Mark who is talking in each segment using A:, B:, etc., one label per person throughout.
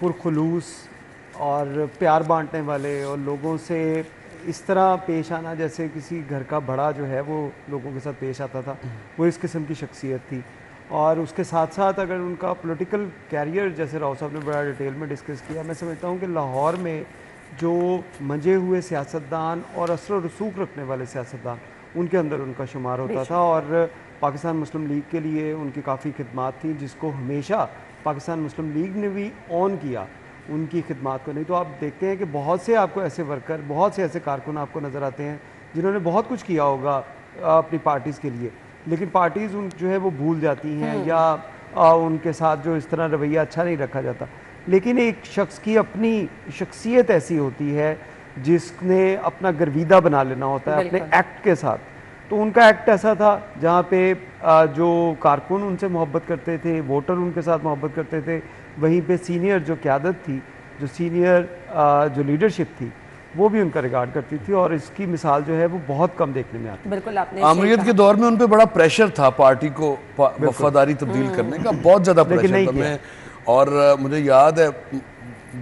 A: پرخلوص اور پیار بانٹنے والے اور لوگوں سے اس طرح پیش آنا جیسے کسی گھر کا بڑا جو ہے وہ لوگوں کے ساتھ پیش آتا تھا، وہ اس قسم کی شخصیت تھی. اور اس کے ساتھ ساتھ اگر ان کا پولیٹیکل کیریئر جیسے راؤ صاحب نے بڑا ڈیٹیل میں ڈسکس کیا، میں سمجھتا ہوں کہ لاہور میں جو منجے ہوئے سیاستدان اور اثر و رسوخ رکھنے والے سیاستدان ان کے اندر ان کا شمار ہوتا تھا. اور پاکستان مسلم لیگ کے لیے ان کی کافی خدمات تھیں جس کو ہمیشہ پاکستان مسلم لیگ نے بھی آن کیا ان کی خدمات کو. نہیں تو آپ دیکھتے ہیں کہ بہت سے آپ کو ایسے ورکر، بہت سے ایسے کارکن آپ کو نظر آتے ہیں جنہوں نے بہت کچھ کیا ہوگا اپنی پارٹیز کے لیے، لیکن پارٹیز ان جو ہے وہ بھول جاتی ہیں یا ان کے ساتھ جو اس طرح رویہ اچھا نہیں رکھا جاتا. لیکن ایک شخص کی اپنی شخصیت ایسی ہوتی ہے جس نے اپنا گرویدہ بنا لینا ہوتا ہے اپنے ایکٹ کے ساتھ. تو ان کا ایکٹ ایسا تھا جہاں پہ جو کارکن ان سے محبت کرتے تھے، ووٹر ان کے ساتھ محبت کرتے تھے، وہیں پہ سینئر جو قیادت تھی، جو سینئر جو لیڈرشپ تھی، وہ بھی ان کا ریگارڈ کرتی تھی. اور اس کی مثال جو ہے وہ بہت کم دیکھنے میں آتی ہے.
B: بالکل آپ نے
C: آمریت کے دور میں ان پہ بڑا پریشر تھا پارٹی کو وفاداری تبدیل کرنے کا، بہت زیادہ پریشر تھا. میں اور مجھے یاد ہے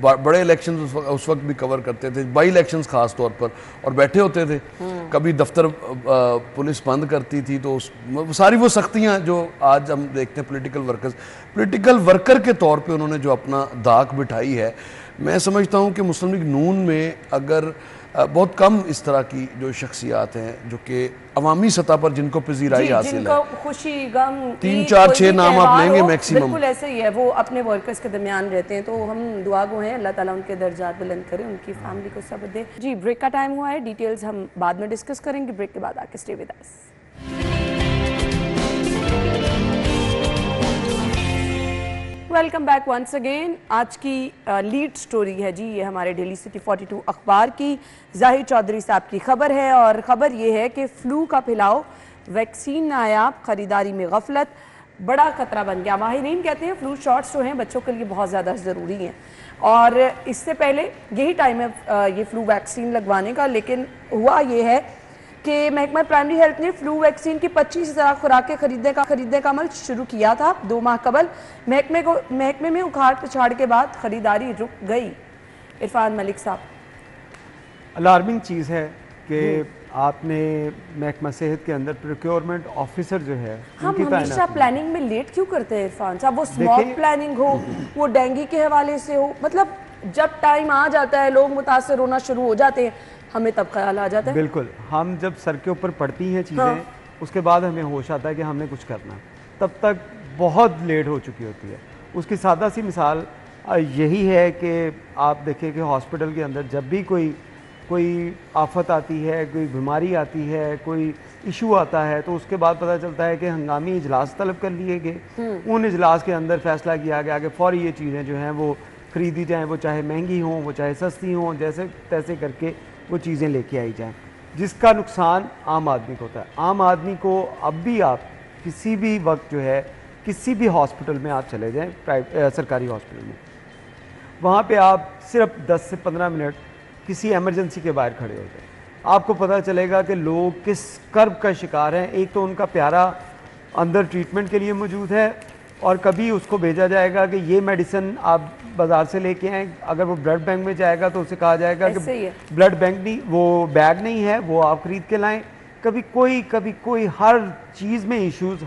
C: بڑے الیکشنز اس وقت بھی کور کرتے تھے، بائی الیکشنز خاص طور پر، اور بیٹھے ہوتے تھے. کبھی دفتر پولیس بند کرتی تھی تو ساری وہ سختیاں جو آج ہم دیکھتے ہیں پولیٹیکل ورکر کے طور پہ انہوں نے جو اپنا داغ بٹھائی ہے. میں سمجھتا ہوں کہ مسلم لیگ نون میں اگر بہت کم اس طرح کی جو شخصیات ہیں جو کہ عوامی سطح پر جن کو پذیرائی حاصل ہے،
B: جن کو خوشی غم
C: 3 4 6 نام آپ لیں گے میکسیمم،
B: بالکل ایسے ہی ہے، وہ اپنے ورکرز کے درمیان رہتے ہیں. تو ہم دعا گو ہیں اللہ تعالیٰ ان کے درجات بلند کرے، ان کی فیملی کو صبر دے. جی بریک کا ٹائم ہوا ہے، ڈیٹیلز ہم بعد میں ڈسکس کریں گے. بریک کے بعد آ کے stay with us. Welcome back once again. آج کی لیڈ سٹوری ہے جی یہ ہمارے ڈیلی سٹی 42 اخبار کی. ظاہر چودھری صاحب کی خبر ہے اور خبر یہ ہے کہ فلو کا پھیلاؤ، ویکسین نایاب، خریداری میں غفلت بڑا خطرہ بن گیا. ماہرین کہتے ہیں فلو شاٹس جو ہیں بچوں کے لیے بہت زیادہ ضروری ہیں اور اس سے پہلے یہی ٹائم ہے یہ فلو ویکسین لگوانے کا. لیکن ہوا یہ ہے کہ محکمہ پرائمری ہیلتھ نے فلو ویکسین کی 25,000 خوراکیں خریدنے کا عمل شروع کیا تھا 2 ماہ قبل. محکمے میں اکھاڑ پچھاڑ کے بعد خریداری رک گئی. عرفان ملک صاحب،
A: الارمنگ چیز ہے کہ آپ نے محکمہ صحت کے اندر پروکیورمنٹ آفیسر جو ہے ان کی
B: ہم ہمیشہ پلاننگ میں لیٹ کیوں کرتے ہیں عرفان صاحب؟ وہ اسماک پلاننگ ہو، وہ ڈینگی کے حوالے سے ہو، مطلب جب ٹائم آ جاتا ہے لوگ متاثر ہونا شروع ہو جاتے ہیں، ہمیں تب خیال آ جاتا ہے.
A: بالکل، ہم جب سر کے اوپر پڑتی ہیں چیزیں اس کے بعد ہمیں ہوش آتا ہے کہ ہم نے کچھ کرنا، تب تک بہت لیٹ ہو چکی ہوتی ہے. اس کی سادہ سی مثال یہی ہے کہ آپ دیکھیں کہ ہاسپٹل کے اندر جب بھی کوئی آفت آتی ہے، کوئی بیماری آتی ہے، کوئی ایشو آتا ہے، تو اس کے بعد پتہ چلتا ہے کہ ہنگامی اجلاس طلب کر لیے گئے. ان اجلاس کے اندر فیصلہ کیا گیا کہ فوری یہ چیزیں جو ہیں وہ خریدی جائیں، وہ چاہے مہنگی ہوں، وہ چاہے سستی ہوں، جیسے تیسے کر کے وہ چیزیں لے کے آئی جائیں، جس کا نقصان عام آدمی کو ہوتا ہے. عام آدمی کو اب بھی آپ کسی بھی وقت جو ہے کسی بھی ہاسپٹل میں آپ چلے جائیں، سرکاری ہاسپٹل میں، وہاں پہ آپ صرف 10 سے 15 منٹ کسی ایمرجنسی کے باہر کھڑے ہو جائیں، آپ کو پتہ چلے گا کہ لوگ کس کرب کا شکار ہیں. ایک تو ان کا پیارا اندر ٹریٹمنٹ کے لیے موجود ہے، اور کبھی اس کو بھیجا جائے گا کہ یہ میڈیسن آپ بازار سے لے کے آئیں. اگر وہ بلڈ بینک میں جائے گا تو اسے کہا جائے گا کہ بلڈ بینک نہیں، وہ بیگ نہیں ہے، وہ آپ خرید کے لائیں. کبھی کوئی ہر چیز میں ایشوز.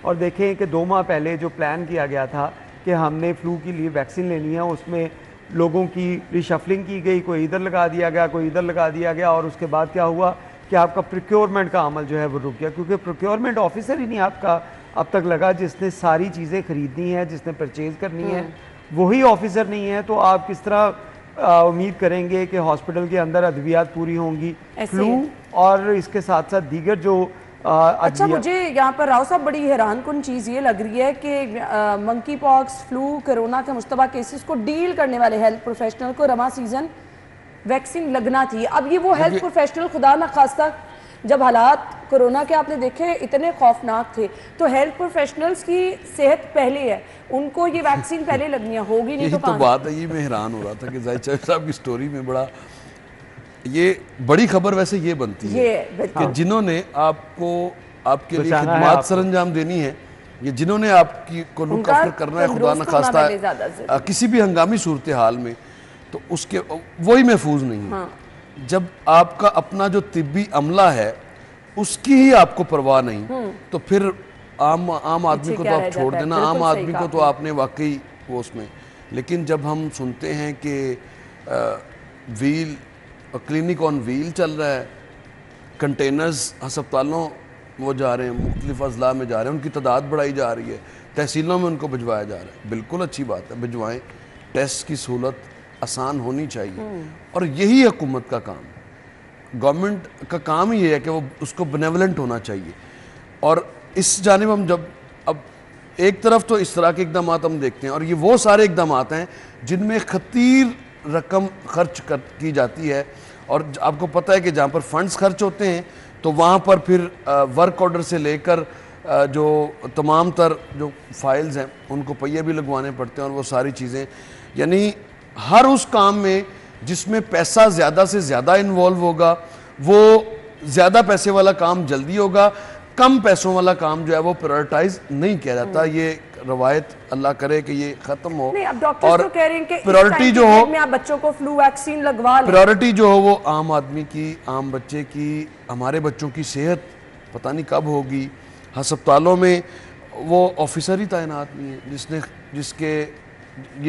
A: اور دیکھیں کہ 2 ماہ پہلے جو پلان کیا گیا تھا کہ ہم نے فلو کے لیے ویکسین لینی ہے، اس میں لوگوں کی ریشفلنگ کی گئی، کوئی ادھر لگا دیا گیا، کوئی ادھر لگا دیا گیا. اور اس کے بعد کیا ہوا کہ آپ کا پروکیورمنٹ کا عمل جو ہے وہ رک گیا، کیونکہ پروکیورمنٹ آفیسر ہی نہیں آپ کا اب تک لگا جس نے ساری چیزیں خریدنی ہیں، جس نے پرچیز کرنی ہے، وہی آفیسر نہیں ہے. تو آپ کس طرح امید کریں گے کہ ہاسپٹل کے اندر ادویات پوری ہوں گی؟ فلو اور اس کے ساتھ ساتھ دیگر جو
B: اچھا، مجھے یہاں پر راؤ صاحب بڑی حیران کن چیز یہ لگ رہی ہے کہ منکی پاکس، فلو، کرونا کے مشتبہ کیسز کو ڈیل کرنے والے ہیلتھ پروفیشنل کو رواں سیزن ویکسین لگنا تھی. اب یہ وہ ہیلتھ پروفیشنل خدا نخواستہ جب حالات کرونا کے آپ نے دیکھے اتنے خوفناک تھے، تو ہیلتھ پروفیشنلز کی صحت پہلے ہے، ان کو یہ ویکسین پہلے لگنی ہوگی. نہیں
C: تو بات ہے، یہ میں حیران ہو رہا تھا کہ ظاہر چودھری صاحب کی سٹوری میں یہ بڑی خبر ویسے یہ بنتی ہے کہ جنہوں نے آپ کو آپ کے لیے خدمات سر انجام دینی ہے یہ جنہوں نے آپ کی کو لک آفٹر کرنا ہے خدا نخواستہ کسی بھی ہنگامی صورتحال میں، تو اس کے وہی محفوظ نہیں ہے. جب آپ کا اپنا جو طبی عملہ ہے اس کی ہی آپ کو پرواہ نہیں، تو پھر عام آدمی کو تو آپ چھوڑ دینا، عام آدمی کو تو آپ نے واقعی وہ اس میں. لیکن جب ہم سنتے ہیں کہ ویل کلینک آن ویل چل رہا ہے، کنٹینرز ہسپتالوں وہ جا رہے ہیں، مختلف اضلاع میں جا رہے ہیں، ان کی تعداد بڑھائی جا رہی ہے، تحصیلوں میں ان کو بھجوایا جا رہا ہے. بالکل اچھی بات ہے، بھجوائیں. ٹیسٹ کی سہولت آسان ہونی چاہیے، اور یہی حکومت کا کام ہے. گورنمنٹ کا کام ہی یہ ہے کہ وہ اس کو بینیولنٹ ہونا چاہیے. اور اس جانب ہم جب اب ایک طرف تو اس طرح کے اقدامات ہم دیکھتے ہیں، اور یہ وہ سارے اقدامات ہیں جن میں خطیر رقم خرچ کی جاتی ہے. اور آپ کو پتہ ہے کہ جہاں پر فنڈز خرچ ہوتے ہیں تو وہاں پر پھر ورک آرڈر سے لے کر جو تمام تر جو فائلز ہیں ان کو پہیے بھی لگوانے پڑتے ہیں، اور وہ ساری چیزیں، یعنی ہر اس کام میں جس میں پیسہ زیادہ سے زیادہ انوالو ہوگا وہ زیادہ پیسے والا کام جلدی ہوگا، کم پیسوں والا کام جو ہے وہ پرائرٹائز نہیں کیا جاتا. یہ روایت اللہ کرے کہ یہ ختم ہو، اور پرائرٹی جو ہو
B: بچوں کو فلو ویکسین لگوا لیں،
C: پرائرٹی جو ہو وہ عام آدمی کی، عام بچے کی، ہمارے بچوں کی صحت پتہ نہیں کب ہوگی. ہسپتالوں میں وہ آفیسر ہی تعینات نہیں ہے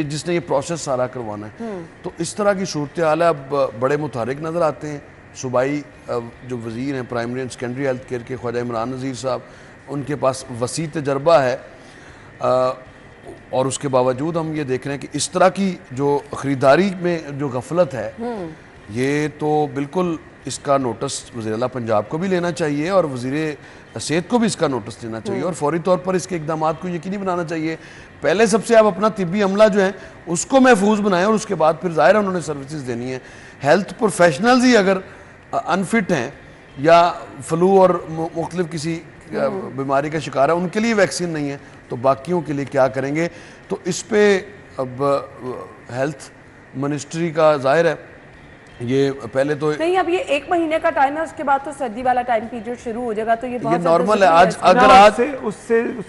C: جس نے یہ پروسیس سارا کروانا ہے. تو اس طرح کی صورتحال ہے. اب بڑے متحرک نظر آتے ہیں. صوبائی جو وزیر ہیں primary and secondary health care کے، خواجہ عمران نذیر صاحب، ان کے پاس وسیع تجربہ ہے، اور اس کے باوجود ہم یہ دیکھ رہے ہیں کہ اس طرح کی جو خریداری میں جو غفلت ہے، یہ تو بالکل اس کا نوٹس وزیر اعلیٰ پنجاب کو بھی لینا چاہیے، اور وزیر صحت کو بھی اس کا نوٹس لینا چاہیے، اور فوری طور پر اس کے اقدامات کو یقینی بنانا چاہیے. پہلے سب سے آپ اپنا طبی عملہ جو ہے اس کو محفوظ بنائیں، اور اس کے بعد پھر ظاہر انہوں نے سروسز دینی ہے. ہیلتھ پروفیشنلز ہی اگر انفٹ ہیں یا فلو اور مختلف کسی بیماری کا شکار ہے، ان کے لیے ویکسین نہیں ہے تو باقیوں کے لیے کیا کریں گے؟ تو اس پہ اب ہیلتھ منسٹری کا ظاہر ہے یہ پہلے تو
B: نہیں، اب یہ 1 مہینے کا ٹائم ہے، اس کے بعد تو سردی والا ٹائم پیریڈ شروع ہو جائے گا، تو یہ بہت
C: نارمل ہے. آج اگر آج
A: اس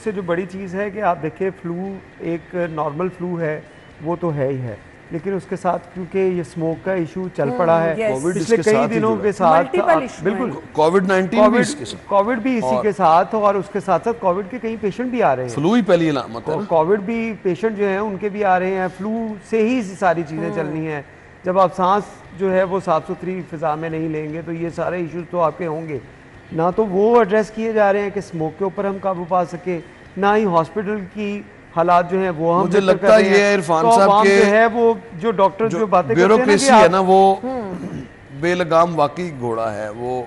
A: سے جو بڑی چیز ہے کہ آپ دیکھیں فلو ایک نارمل فلو ہے، وہ تو ہے ہی ہے، لیکن اس کے ساتھ کیونکہ یہ سموک کا ایشو چل پڑا ہے پچھلے کئی دنوں کے ساتھ، بالکل
C: کووڈ-19 بھی اس کے ساتھ،
A: کووڈ بھی اسی کے ساتھ، اور اس کے ساتھ ساتھ کووڈ کے کئی پیشنٹ بھی آ رہے ہیں.
C: فلو ہی پہلی علامت ہے،
A: کووڈ بھی پیشنٹ جو ہیں ان کے بھی آ رہے ہیں. فلو سے ہی ساری چیزیں چلنی ہیں. جب آپ سانس جو ہے وہ صاف ستھری فضا میں نہیں لیں گے تو یہ سارے ایشوز تو آپ کے ہوں گے. نہ تو وہ ایڈریس کیے جا رہے ہیں کہ سموک کے اوپر ہم قابو پا سکے، نہ ہی ہاسپٹل کی حالات جو ہیں وہ ہم
C: مجھے لگتا ہے یہ عرفان صاحب کے
A: جو ہے وہ جو ڈاکٹر جو باتیں کرتے ہیں
C: بیوروکریسی ہے نا، وہ بے لگام واقعی گھوڑا ہے. وہ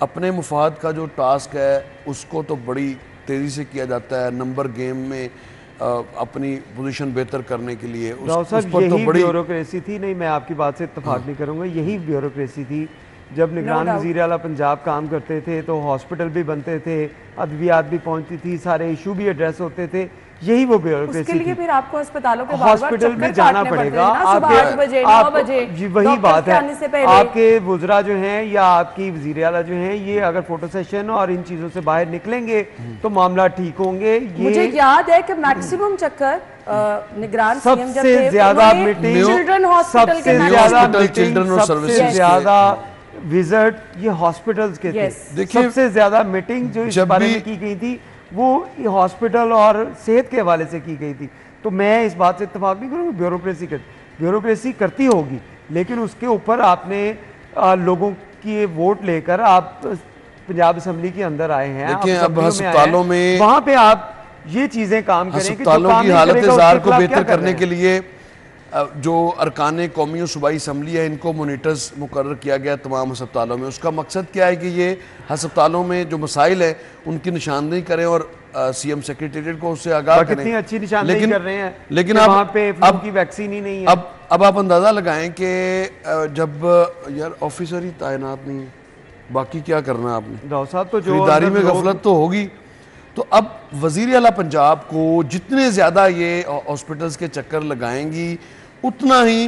C: اپنے مفاد کا جو ٹاسک ہے اس کو تو بڑی تیزی سے کیا جاتا ہے، نمبر گیم میں اپنی پوزیشن بہتر کرنے کے لیے.
A: یہی بیوروکریسی تھی. نہیں، میں آپ کی بات سے اتفاق نہیں کروں گا. یہی بیوروکریسی تھی جب نگران وزیر اعلیٰ پنجاب کام کرتے تھے تو ہاسپٹل بھی بنتے تھے، ادویات بھی پہنچتی تھی، سارے ایشو بھی ایڈریس ہوتے تھے. یہی وہ بیوروکریسی تھی.
B: اس کے لیے پھر آپ کو ہسپتالوں کے
A: ہاسپٹل میں جانا پڑے گا. وہی بات ہے، آپ کے وزراء جو ہیں یا آپ کی وزیر اعلیٰ جو ہیں یہ اگر فوٹو سیشن اور ان چیزوں سے باہر نکلیں گے تو معاملات ٹھیک ہوں گے.
B: مجھے یاد ہے کہ میکسیمم چکر نگران
A: سب سے زیادہ میٹنگ، سب سے زیادہ وزٹ یہ ہاسپٹلز کے تھے. سب سے زیادہ میٹنگ جو اس بارے میں کی گئی تھی وہ ہاسپٹل اور صحت کے حوالے سے کی گئی تھی. تو میں اس بات سے اتفاق نہیں کروں گا. بیوروکریسی کرتی ہوگی، لیکن اس کے اوپر آپ نے لوگوں کی ووٹ لے کر آپ پنجاب اسمبلی کے اندر آئے ہیں،
C: اب ہسپتالوں میں
A: وہاں پہ آپ یہ چیزیں کام کریں.
C: ہسپتالوں کی حالت زار کو بہتر کرنے کے لیے جو ارکان قومی و صوبائی اسمبلی ہے ان کو مونیٹرز مقرر کیا گیا تمام ہسپتالوں میں. اس کا مقصد کیا ہے کہ یہ ہسپتالوں میں جو مسائل ہیں ان کی نشاندہی کریں اور سی ایم سیکریٹریٹ کو اس سے آگاہ کریں.
A: کتنی اچھی نشاندہی کر رہے ہیں،
C: لیکن
A: وہاں پہ فلو کی ویکسین ہی نہیں ہے.
C: اب آپ اندازہ لگائیں کہ جب یار آفیسر ہی تعینات نہیں ہے، باقی کیا کرنا ہے آپ نے؟ خریداری میں غفلت تو ہوگی. تو اب وزیر اعلیٰ پنجاب کو جتنے زیادہ یہ ہاسپٹلز کے چکر لگائیں گی اتنا ہی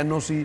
C: NOC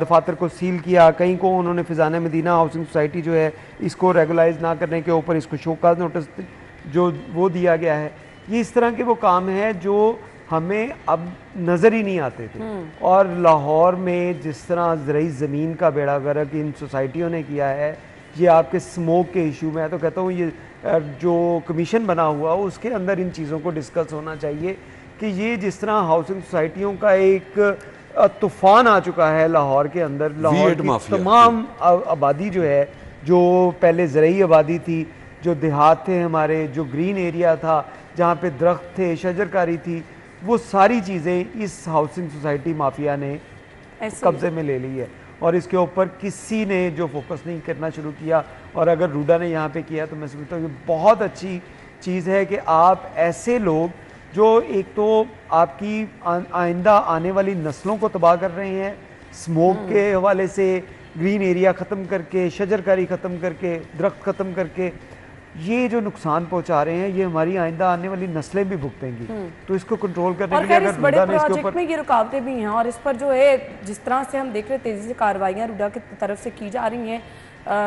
A: دفاتر کو سیل کیا, کہیں کو انہوں نے فضانہ مدینہ ہاؤسنگ سوسائٹی جو ہے اس کو ریگولائز نہ کرنے کے اوپر اس کو شوکاز نوٹس جو وہ دیا گیا ہے. یہ اس طرح کے وہ کام ہیں جو ہمیں اب نظر ہی نہیں آتے تھے. اور لاہور میں جس طرح زرعی زمین کا بیڑا غرق ان سوسائٹیوں نے کیا ہے, یہ آپ کے سموک کے ایشو میں, تو کہتا ہوں یہ جو کمیشن بنا ہوا اس کے اندر ان چیزوں کو ڈسکس ہونا چاہیے کہ یہ جس طرح ہاؤسنگ سوسائٹیوں کا ایک طوفان آ چکا ہے لاہور کے اندر, لاہور کی تمام آبادی جو ہے, جو پہلے زرعی آبادی تھی, جو دیہات تھے ہمارے, جو گرین ایریا تھا جہاں پہ درخت تھے, شجر کاری تھی, وہ ساری چیزیں اس ہاؤسنگ سوسائٹی مافیا نے قبضے میں لے لی ہے. اور اس کے اوپر کسی نے جو فوکس نہیں کرنا شروع کیا, اور اگر روڈا نے یہاں پہ کیا تو میں سمجھتا ہوں یہ بہت اچھی چیز ہے کہ آپ ایسے لوگ جو ایک تو آپ کی آئندہ آنے والی نسلوں کو تباہ کر رہے ہیں, سموک کے حوالے سے گرین ایریا ختم کر کے, شجر کاری ختم کر کے, درخت ختم کر کے, یہ جو نقصان پہنچا رہے ہیں یہ ہماری آئندہ آنے والی نسلیں بھی بھگتیں گی. تو اس کو کنٹرول کرنے کے لیے اگر
B: بڑے
A: روڈا نے اس کے
B: پروجیکٹ
A: اوپر,
B: میں یہ رکاوٹیں بھی ہیں, اور اس پر جو ہے جس طرح سے ہم دیکھ رہے تیزی سے کارروائیاں روڈا کی طرف سے کی جا رہی ہیں,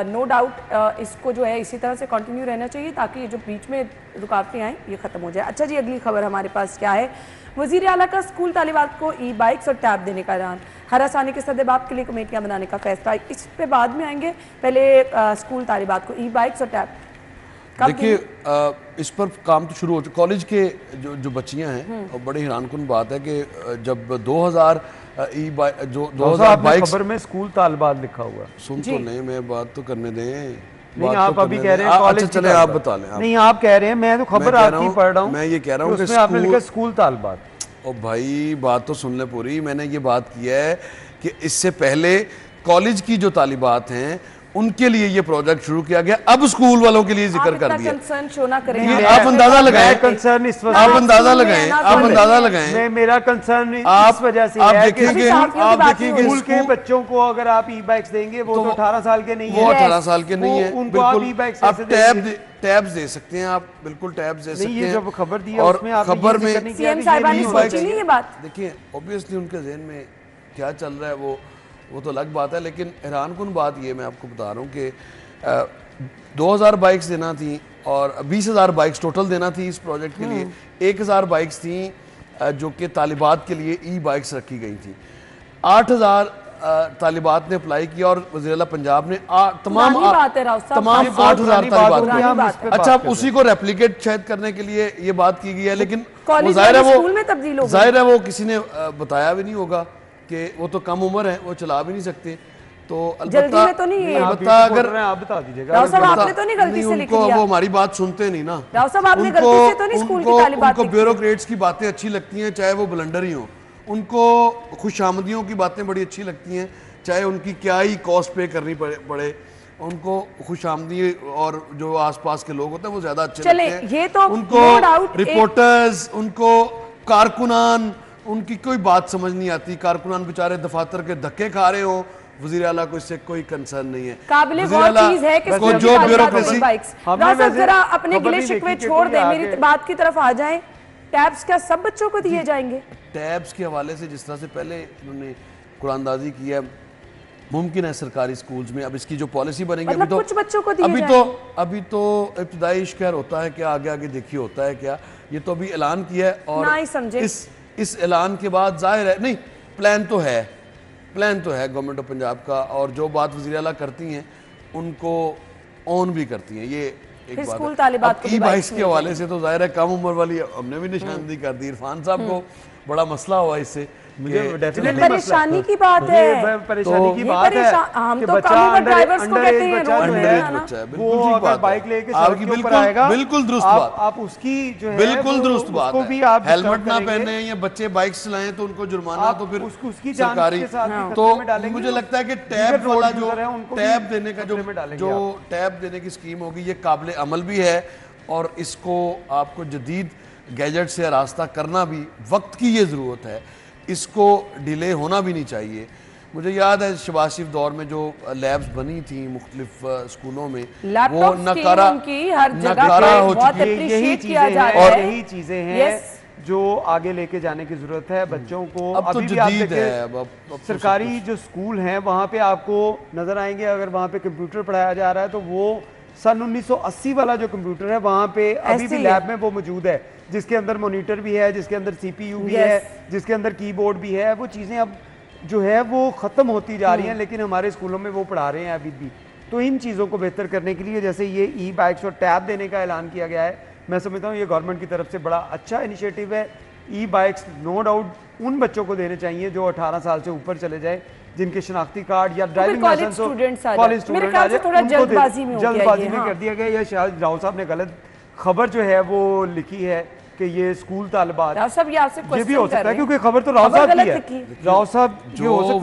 B: نو ڈاؤٹ اس کو جو ہے اسی طرح سے کنٹینیو رہنا چاہیے تاکہ یہ جو بیچ میں رکاوٹیں آئیں یہ ختم ہو جائے. اچھا جی, اگلی خبر ہمارے پاس کیا ہے؟ وزیر اعلیٰ کا اسکول طالبات کو ای بائکس اور ٹیب دینے کا اعلان, ہرا ثانی کے صدباب کے لیے کمیٹیاں بنانے کا فیصلہ. اس پہ بعد میں آئیں گے, پہلے اسکول طالبات کو ای بائکس اور ٹیب.
C: دیکھیے اس پر کام تو شروع ہو چکا. کالج کے جو بچیاں ہیں, اور بڑی حیران کن بات ہے کہ جب 2000
A: خبر میں اسکول طالبات لکھا ہوا,
C: سن تو نہیں, میں بات تو کرنے دیں.
A: نہیں آپ ابھی کہہ رہے ہیں کالج,
C: چلیں آپ بتا لیں.
A: نہیں آپ کہہ رہے ہیں, میں تو خبر آپ کی پڑھ رہا ہوں,
C: میں یہ کہہ رہا ہوں
A: کہ آپ نے لکھا اسکول طالبات.
C: او بھائی بات تو سن لیں پوری. میں نے یہ بات کی ہے کہ اس سے پہلے کالج کی جو طالبات ہیں ان کے لیے یہ پروجیکٹ شروع کیا گیا, اب اسکول والوں کے لیے ذکر کر دیا. آپ اندازہ لگائیں, آپ اندازہ لگائیں, آپ اندازہ لگائیں.
A: میرا کنسرن اس وجہ سے ہے کہ
C: آپ دیکھیں گے
A: اسکول کے بچوں کو اگر آپ ای بائکس دیں گے, وہ تو 18 سال کے نہیں ہیں,
C: وہ 18 سال کے نہیں ہیں,
A: ان کو آپ ای بائکس
C: آپ ٹیبز دے سکتے ہیں, آپ بالکل ٹیبز دے سکتے ہیں.
A: یہ جب خبر دی ہے
C: اور
A: اس میں آپ
C: خبر میں
B: سی ایم صاحبہ نے سوچی نہیں یہ بات.
C: دیکھیں اوبیسلی ان کے ذہن میں کیا چل رہا ہے وہ تو الگ بات ہے, لیکن حیران کن بات یہ میں آپ کو بتا رہا ہوں کہ 2000 بائکس دینا تھیں اور 20,000 بائکس ٹوٹل دینا تھی اس پروجیکٹ کے لیے. 1000 بائکس تھیں جو کہ طالبات کے لیے ای بائکس رکھی گئی تھیں. 8000 طالبات نے اپلائی کیا اور وزیر اعلیٰ پنجاب نے تمام 8000 طالبات. اچھا اب اسی کو ریپلیکیٹ شاید کرنے کے لیے یہ بات کی گئی ہے, لیکن ظاہر ہے وہ کسی نے بتایا بھی نہیں ہوگا کہ وہ تو کم عمر ہیں, وہ چلا بھی نہیں سکتے. تو البتہ اگر
A: آپ بتا دیجیے گا,
C: نہیں ان کو وہ ہماری بات سنتے نہیں نا, ان کو بیوروکریٹس کی باتیں اچھی لگتی ہیں چاہے وہ بلنڈر ہی ہوں, ان کو خوش آمدیوں کی باتیں بڑی اچھی لگتی ہیں چاہے ان کی کیا ہی کاسٹ پے کرنی پڑے. ان کو خوش آمدی اور جو آس پاس کے لوگ ہوتے ہیں وہ زیادہ اچھے لگتے ہیں. ان کو رپورٹرز, ان کو کارکنان, ان کی کوئی بات سمجھ نہیں آتی. کارکنان بیچارے دفاتر کے دھکے کھا رہے ہوں, وزیر اعلیٰ کو اس سے کوئی کنسرن نہیں ہے.
B: قابل غور چیز ہے کہ جو بیوروکریسی راؤ ذرا اپنے گلے شکوے چھوڑ دیں, میری بات کی طرف آ جائیں. ٹیبز کیا سب بچوں کو دیے جائیں گے؟
C: ٹیبز کے حوالے سے جس طرح سے پہلے انہوں نے قرآن اندازی کی ہے, ممکن ہے سرکاری سکولز میں اب اس کی جو پالیسی بنے گی, ابھی تو ابتدائی اشکار ہوتا ہے کیا, آگے آگے دیکھیے ہوتا ہے کیا. یہ تو ابھی اعلان کیا ہے اور اس اعلان کے بعد ظاہر ہے نہیں پلان تو ہے گورنمنٹ آف پنجاب کا, اور جو بات وزیر اعلیٰ کرتی ہیں ان کو آن بھی کرتی ہیں. یہ ایک بات ہے. ای بائکس کے حوالے سے تو ظاہر ہے کم عمر والی ہم نے بھی نشاندہی کر دی. عرفان صاحب کو بڑا مسئلہ ہوا اس سے,
B: پریشانی کی بات ہے,
A: پریشانی کی بات ہے
B: ہم تو کم عمر ڈرائیورز کو کہتے ہیں روڈ
C: ہے.
A: وہ اگر بائک لے کے سڑک کے اوپر آئے گا,
C: بالکل درست بات,
A: آپ اس کی جو ہے
C: بالکل درست بات ہے. ہیلمٹ نہ پہنے یا بچے بائکس چلائیں تو ان کو جرمانہ, تو پھر سرکاری. تو مجھے لگتا ہے کہ ٹیب والا جو ٹیب دینے کا جو ٹیب دینے کی اسکیم ہوگی یہ قابل عمل بھی ہے, اور اس کو آپ کو جدید گیجٹ سے راستہ کرنا بھی وقت کی یہ ضرورت ہے, اس کو ڈیلے ہونا بھی نہیں چاہیے. مجھے یاد ہے شہباز شریف دور میں جو لیبز بنی تھیں مختلف اسکولوں میں, وہ ناکارہ ہو چکی ہیں.
A: یہی چیزیں ہیں جو آگے لے کے جانے کی ضرورت ہے بچوں کو.
C: اب تو
A: ابھی بھی آپ
C: جدید
A: دیکھیں
C: ہے, اب
A: سرکاری جو اسکول ہیں وہاں پہ آپ کو نظر آئیں گے, اگر وہاں پہ کمپیوٹر پڑھایا جا رہا ہے تو وہ سن 1980 والا جو کمپیوٹر ہے وہاں پہ ابھی بھی لیب میں وہ موجود ہے, جس کے اندر مانیٹر بھی ہے, جس کے اندر سی پی یو بھی ہے, جس کے اندر کی بورڈ بھی ہے. وہ چیزیں اب جو ہے وہ ختم ہوتی جا رہی ہیں, لیکن ہمارے اسکولوں میں وہ پڑھا رہے ہیں ابھی بھی. تو ان چیزوں کو بہتر کرنے کے لیے جیسے یہ ای بائکس اور ٹیب دینے کا اعلان کیا گیا ہے, میں سمجھتا ہوں یہ گورنمنٹ کی طرف سے بڑا اچھا انیشیٹو ہے. ای بائکس نو ڈاؤٹ ان بچوں کو دینے چاہیے جو 18 سال سے اوپر چلے جائیں, جن کے شناختی کارڈ یا ڈرائیونگ لائسنس ہو, کالج اسٹوڈنٹ آ جائے, جلد بازی میں کر دیا گیا. یہ شاید راؤ صاحب نے غلط خبر جو ہے وہ لکھی ہے کہ یہ اسکول طالبات, یہ بھی ہو سکتا ہے کیونکہ خبر تو راؤ صاحب کی ہے. راؤ صاحب
C: جو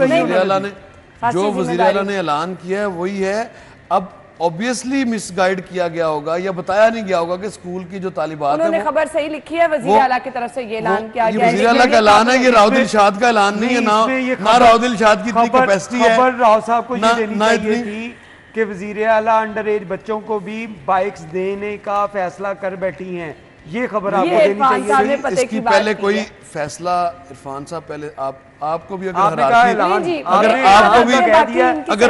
C: وزیر اعلیٰ نے اعلان کیا ہے وہی ہے. اب obviously مس گائیڈ کیا گیا ہوگا یا بتایا نہیں گیا ہوگا کہ اسکول کی جو طالبات ہیں,
B: انہوں نے خبر صحیح لکھی ہے, وزیر اعلیٰ کی طرف سے یہ اعلان کیا گیا ہے.
C: وزیر اعلیٰ کا اعلان ہے, یہ راؤ دلشاد کا اعلان نہیں ہے. نہ راؤ دلشاد کی اتنی کیپیسٹی ہے.
A: خبر راؤ صاحب کو یہ دینی چاہیے تھی کہ وزیر اعلیٰ انڈر ایج بچوں کو بھی بائکس دینے کا فیصلہ کر بیٹھی ہیں. یہ خبر آپ کو دینی چاہیے.
C: اس کی پہلے کوئی فیصلہ عرفان صاحب پہلے آپ کو بھی اگر